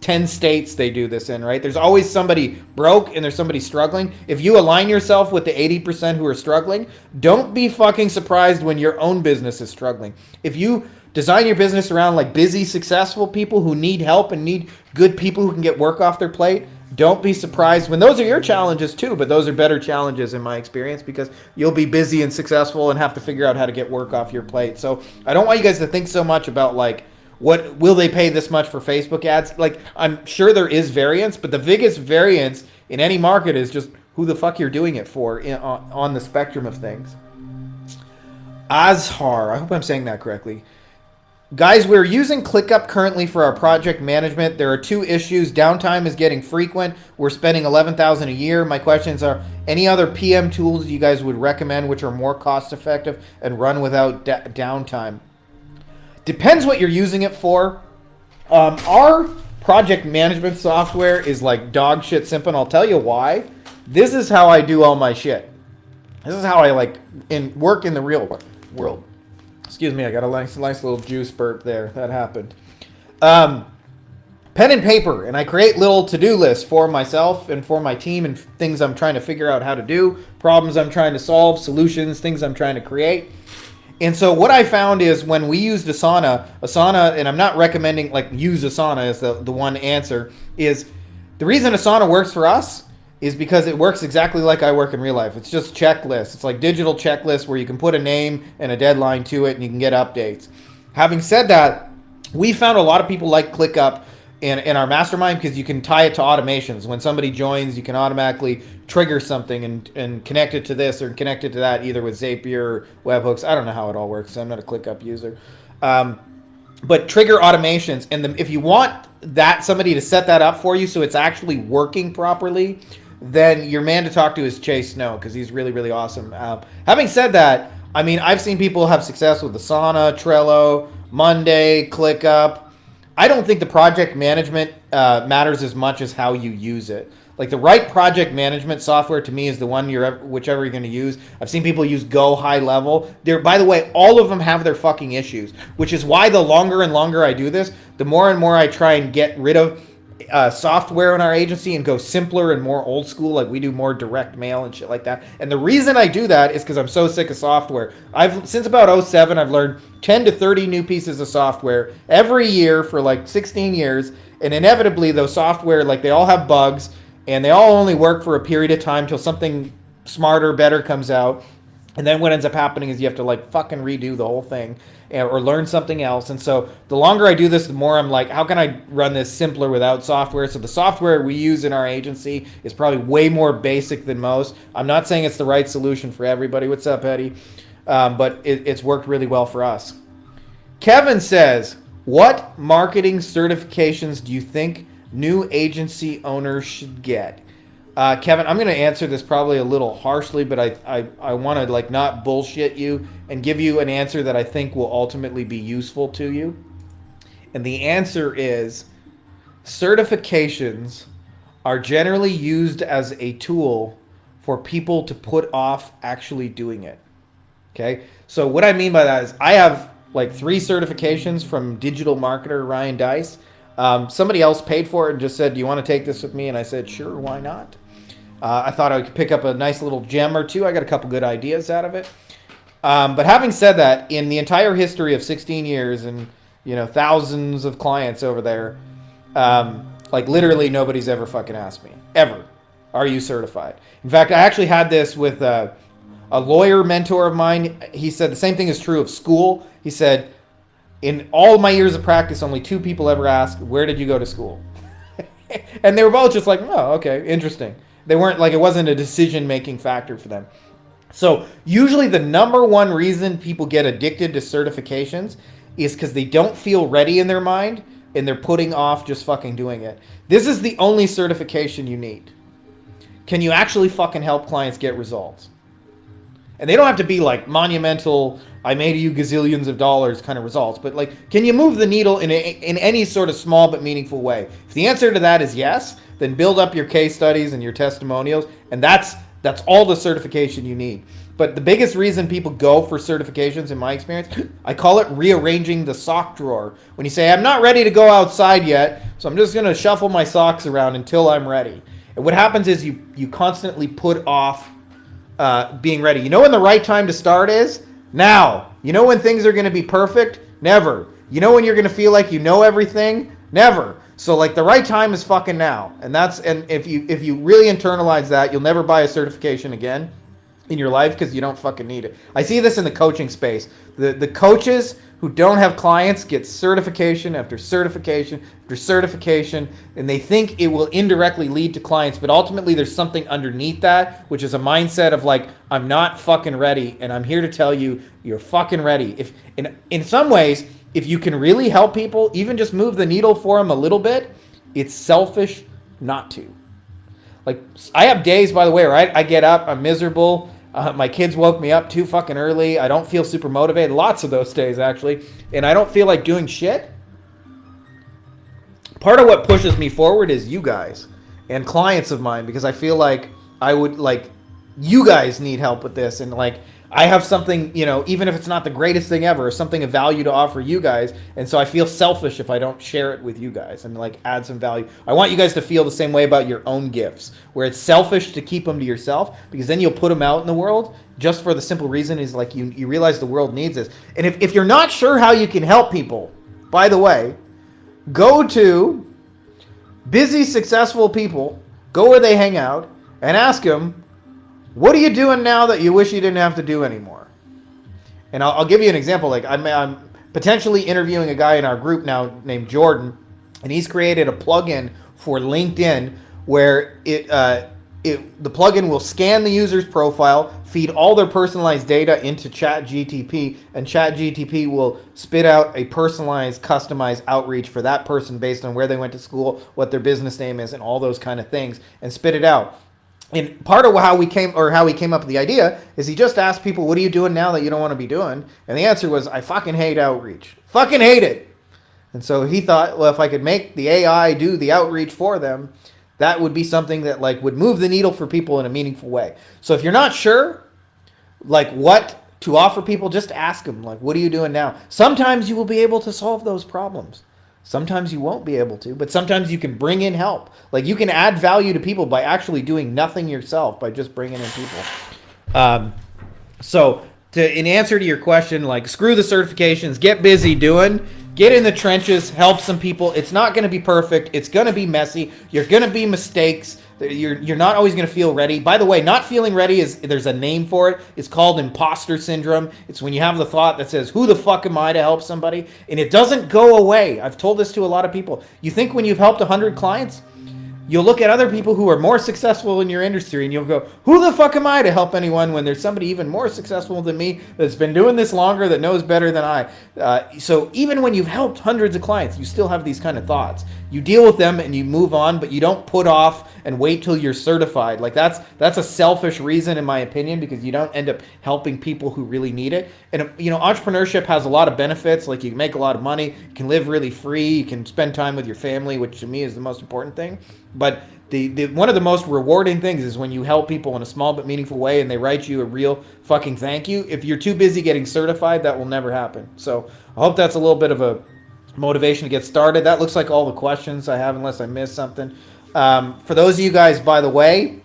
10 states they do this in, right? There's always somebody broke and there's somebody struggling. If you align yourself with the 80% who are struggling, don't be fucking surprised when your own business is struggling. If you design your business around busy, successful people who need help and need good people who can get work off their plate, Don't be surprised when those are your challenges too, but those are better challenges in my experience because you'll be busy and successful and have to figure out how to get work off your plate. So I don't want you guys to think so much about like, what will they pay this much for Facebook ads? Like, I'm sure there is variance, but the biggest variance in any market is just who the fuck you're doing it for on the spectrum of things. Azhar, I hope I'm saying that correctly. Guys, we're using ClickUp currently for our project management. There are two issues. Downtime is getting frequent. We're spending $11,000 a year. My questions are, any other PM tools you guys would recommend which are more cost effective and run without downtime? Depends what you're using it for. Our project management software is like dog shit simple, and I'll tell you why. This is how I do all my shit. This is how I work in the real world. Excuse me, I got a nice little juice burp there. That happened. Pen and paper, and I create little to-do lists for myself and for my team and things I'm trying to figure out how to do, problems I'm trying to solve, solutions, things I'm trying to create. And so what I found is when we used Asana, and I'm not recommending like use Asana as the one answer, is the reason Asana works for us is because it works exactly like I work in real life. It's just checklists. It's like digital checklists where you can put a name and a deadline to it and you can get updates. Having said that, we found a lot of people like ClickUp in our mastermind because you can tie it to automations. When somebody joins, you can automatically trigger something and connect it to this or connect it to that, either with Zapier or webhooks. I don't know how it all works. I'm not a ClickUp user. But trigger automations. And if you want somebody to set that up for you so it's actually working properly, then your man to talk to is Chase Snow because he's really, really awesome. Having said that, I mean, I've seen people have success with Asana, Trello, Monday, ClickUp. I don't think the project management matters as much as how you use it. Like the right project management software to me is the one whichever you're going to use. I've seen people use Go High Level. By the way, all of them have their fucking issues, which is why the longer and longer I do this, the more and more I try and get rid of software in our agency and go simpler and more old school. Like we do more direct mail and shit like that. And the reason I do that is because I'm so sick of software. Since about 2007, I've learned 10 to 30 new pieces of software every year for like 16 years. And inevitably those software, like they all have bugs and they all only work for a period of time till something smarter, better comes out. And then what ends up happening is you have to like fucking redo the whole thing or learn something else. And so the longer I do this, the more I'm like, how can I run this simpler without software? So the software we use in our agency is probably way more basic than most. I'm not saying it's the right solution for everybody. What's up, Eddie? But it's worked really well for us. Kevin says, what marketing certifications do you think new agency owners should get? Kevin, I'm going to answer this probably a little harshly, but I want to like not bullshit you and give you an answer that I think will ultimately be useful to you. And the answer is certifications are generally used as a tool for people to put off actually doing it. Okay? So what I mean by that is I have like 3 certifications from digital marketer Ryan Dice. Somebody else paid for it and just said, do you want to take this with me? And I said, sure, why not? I thought I could pick up a nice little gem or two. I got a couple good ideas out of it. But having said that, in the entire history of 16 years and thousands of clients over there, like literally nobody's ever fucking asked me, ever, are you certified? In fact, I actually had this with a lawyer mentor of mine. He said the same thing is true of school. He said, in all my years of practice, only 2 people ever asked, where did you go to school? And they were both just like, oh, okay, interesting. They weren't like, it wasn't a decision-making factor for them. So usually the number one reason people get addicted to certifications is because they don't feel ready in their mind and they're putting off just fucking doing it. This is the only certification you need. Can you actually fucking help clients get results? And they don't have to be like monumental, I made you gazillions of dollars kind of results, but like, can you move the needle in any sort of small but meaningful way? If the answer to that is yes, then build up your case studies and your testimonials, and that's all the certification you need. But the biggest reason people go for certifications, in my experience, I call it rearranging the sock drawer. When you say, I'm not ready to go outside yet, so I'm just going to shuffle my socks around until I'm ready. And what happens is you constantly put off being ready. You know when the right time to start is? Now. You know when things are going to be perfect? Never. You know when you're going to feel like you know everything? Never. So like the right time is fucking now. And if you really internalize that, you'll never buy a certification again in your life because you don't fucking need it. I see this in the coaching space. The coaches who don't have clients get certification after certification after certification, and they think it will indirectly lead to clients, but ultimately there's something underneath that, which is a mindset of like, I'm not fucking ready, and I'm here to tell you you're fucking ready. If in some ways, if you can really help people, even just move the needle for them a little bit, it's selfish not to. Like, I have days, by the way, where I get up, I'm miserable. My kids woke me up too fucking early. I don't feel super motivated. Lots of those days, actually. And I don't feel like doing shit. Part of what pushes me forward is you guys and clients of mine, because I feel like you guys need help with this. And like, I have something, even if it's not the greatest thing ever, something of value to offer you guys. And so I feel selfish if I don't share it with you guys and like add some value. I want you guys to feel the same way about your own gifts, where it's selfish to keep them to yourself, because then you'll put them out in the world just for the simple reason is like you realize the world needs this. And if you're not sure how you can help people, by the way, go to busy, successful people, go where they hang out and ask them, what are you doing now that you wish you didn't have to do anymore? And I'll give you an example. Like I'm potentially interviewing a guy in our group now named Jordan, and he's created a plugin for LinkedIn where the plugin will scan the user's profile, feed all their personalized data into ChatGTP, and ChatGTP will spit out a personalized, customized outreach for that person based on where they went to school, what their business name is, and all those kind of things, and spit it out. And part of how he came up with the idea is he just asked people, what are you doing now that you don't want to be doing? And the answer was, I fucking hate outreach. Fucking hate it. And so he thought, well, if I could make the AI do the outreach for them, that would be something that like would move the needle for people in a meaningful way. So if you're not sure like what to offer people, just ask them, like, what are you doing now? Sometimes you will be able to solve those problems. Sometimes you won't be able to, but sometimes you can bring in help. Like you can add value to people by actually doing nothing yourself, by just bringing in people. So in answer to your question, like screw the certifications, get busy doing, get in the trenches, help some people. It's not going to be perfect. It's going to be messy. You're going to be mistakes. You're not always going to feel ready. By the way, not feeling ready there's a name for it. It's called imposter syndrome. It's when you have the thought that says, who the fuck am I to help somebody? And it doesn't go away. I've told this to a lot of people. You think when you've helped 100 clients, you'll look at other people who are more successful in your industry and you'll go, who the fuck am I to help anyone when there's somebody even more successful than me that's been doing this longer, that knows better than I. So even when you've helped hundreds of clients, you still have these kind of thoughts. You deal with them and you move on, but you don't put off and wait till you're certified. Like that's a selfish reason in my opinion, because you don't end up helping people who really need it. And entrepreneurship has a lot of benefits. Like you can make a lot of money, you can live really free, you can spend time with your family, which to me is the most important thing. But the one of the most rewarding things is when you help people in a small but meaningful way and they write you a real fucking thank you. If you're too busy getting certified, that will never happen. So I hope that's a little bit of a motivation to get started. That looks like all the questions I have, unless I missed something. For those of you guys, by the way,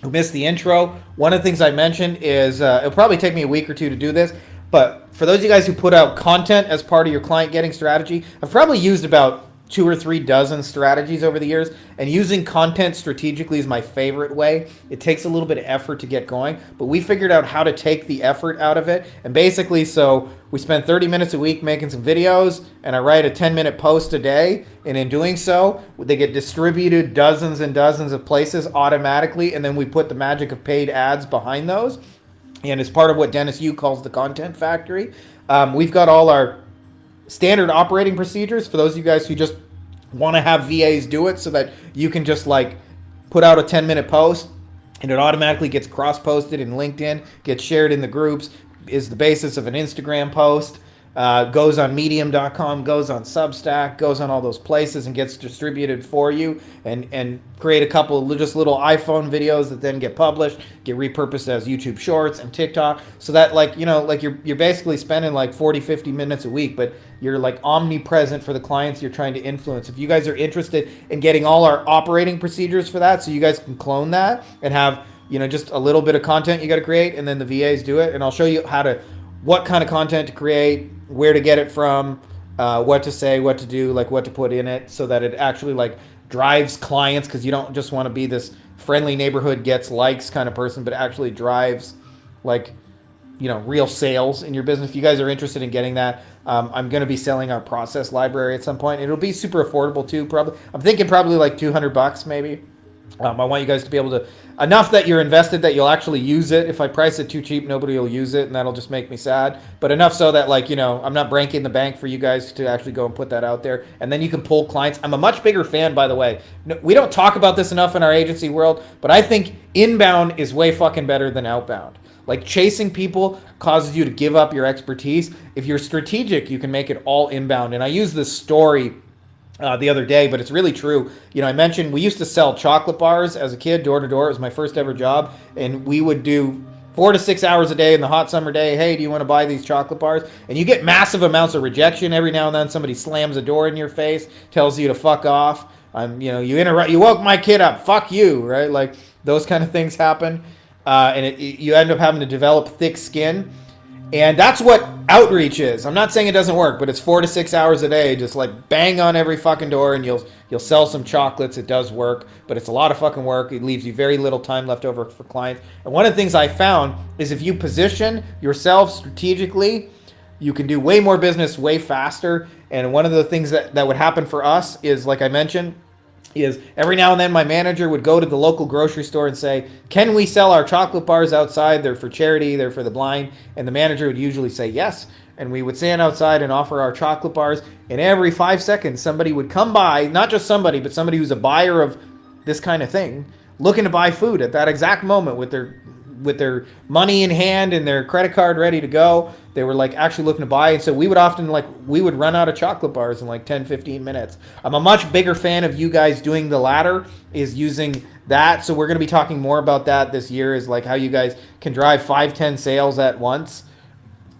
who missed the intro, one of the things I mentioned is it'll probably take me a week or two to do this, but for those of you guys who put out content as part of your client getting strategy, I've probably used about 2 or 3 dozen strategies over the years, and using content strategically is my favorite way. It takes a little bit of effort to get going, but we figured out how to take the effort out of it. And basically, so we spend 30 minutes a week making some videos, and I write a 10-minute post a day, and in doing so, they get distributed dozens and dozens of places automatically, and then we put the magic of paid ads behind those. And it's part of what Dennis Yu calls the content factory. We've got all our standard operating procedures for those of you guys who just want to have VAs do it, so that you can just like put out a 10-minute post and it automatically gets cross-posted in LinkedIn, gets shared in the groups, is the basis of an Instagram post, goes on medium.com, goes on Substack, goes on all those places and gets distributed for you, and create a couple of just little iPhone videos that then get published, get repurposed as YouTube Shorts and TikTok, so that you're basically spending like 40-50 minutes a week, but you're like omnipresent for the clients you're trying to influence. If you guys are interested in getting all our operating procedures for that, so you guys can clone that and have just a little bit of content you got to create, and then the VAs do it, and I'll show you what kind of content to create, where to get it from, what to say, what to do, like what to put in it, so that it actually like drives clients, because you don't just want to be this friendly neighborhood gets likes kind of person, but actually drives like real sales in your business. If you guys are interested in getting that, I'm going to be selling our process library at some point. It'll be super affordable too. Probably, I'm thinking probably like $200 maybe. I want you guys to be able to, enough that you're invested that you'll actually use it. If I price it too cheap, nobody will use it, and that'll just make me sad. But enough so that like I'm not breaking the bank for you guys to actually go and put that out there, and then you can pull clients. I'm a much bigger fan, by the way. We don't talk about this enough in our agency world, but I think inbound is way fucking better than outbound. Like chasing people causes you to give up your expertise. If you're strategic, you can make it all inbound. And I use this story the other day, but it's really true. I mentioned we used to sell chocolate bars as a kid, door to door. It was my first ever job, and we would do 4 to 6 hours a day in the hot summer day. Hey, do you want to buy these chocolate bars? And you get massive amounts of rejection every now and then. Somebody slams a door in your face, tells you to fuck off. You woke my kid up. Fuck you, right? Like those kind of things happen. And you end up having to develop thick skin. And that's what outreach is. I'm not saying it doesn't work, but it's 4 to 6 hours a day, just like bang on every fucking door, and you'll sell some chocolates. It does work, but it's a lot of fucking work. It leaves you very little time left over for clients. And one of the things I found is if you position yourself strategically, you can do way more business way faster. And one of the things that would happen for us is, like I mentioned, is every now and then my manager would go to the local grocery store and say, can we sell our chocolate bars outside? They're for charity, they're for the blind. And the manager would usually say yes. And we would stand outside and offer our chocolate bars. And every 5 seconds, somebody would come by, not just somebody, but somebody who's a buyer of this kind of thing, looking to buy food at that exact moment with their money in hand and their credit card ready to go. They were like actually looking to buy. And so we would often we would run out of chocolate bars in like 10, 15 minutes. I'm a much bigger fan of you guys doing the latter, is using that. So we're going to be talking more about that this year, is like how you guys can drive 5, 10 sales at once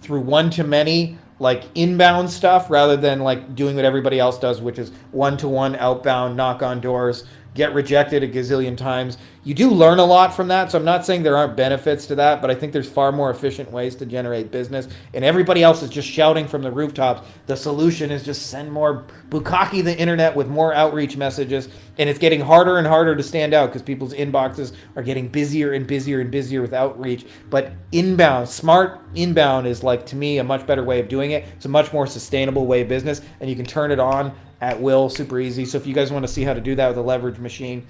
through one-to-many like inbound stuff, rather than like doing what everybody else does, which is one-to-one outbound, knock on doors, get rejected a gazillion times. You do learn a lot from that, so I'm not saying there aren't benefits to that, but I think there's far more efficient ways to generate business, and everybody else is just shouting from the rooftops. The solution is just send more bukkake the internet with more outreach messages, and it's getting harder and harder to stand out because people's inboxes are getting busier and busier and busier with outreach. But inbound, smart inbound, is like, to me, a much better way of doing it. It's a much more sustainable way of business, and you can turn it on at will, super easy. So if you guys want to see how to do that with a leverage machine,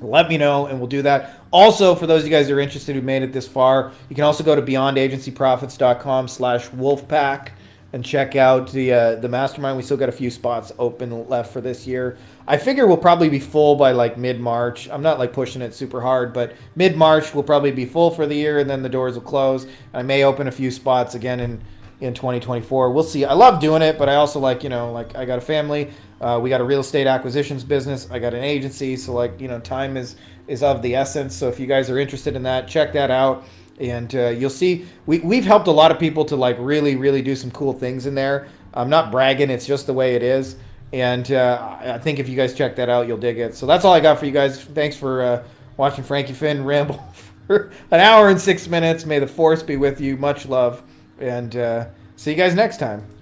let me know and we'll do that. Also, for those of you guys who are interested who made it this far, you can also go to beyondagencyprofits.com/wolfpack and check out the mastermind. We still got a few spots open left for this year. I figure we'll probably be full by like mid-March. I'm not like pushing it super hard, but mid-March we'll probably be full for the year, and then the doors will close. I may open a few spots again in 2024. We'll see. I love doing it, but I also like I got a family. We got a real estate acquisitions business. I got an agency, so time is of the essence. So if you guys are interested in that, check that out, and you'll see we've helped a lot of people to like really, really do some cool things in there. I'm not bragging; it's just the way it is. And I think if you guys check that out, you'll dig it. So that's all I got for you guys. Thanks for watching Frankie Finn ramble for an hour and 6 minutes. May the force be with you. Much love, and see you guys next time.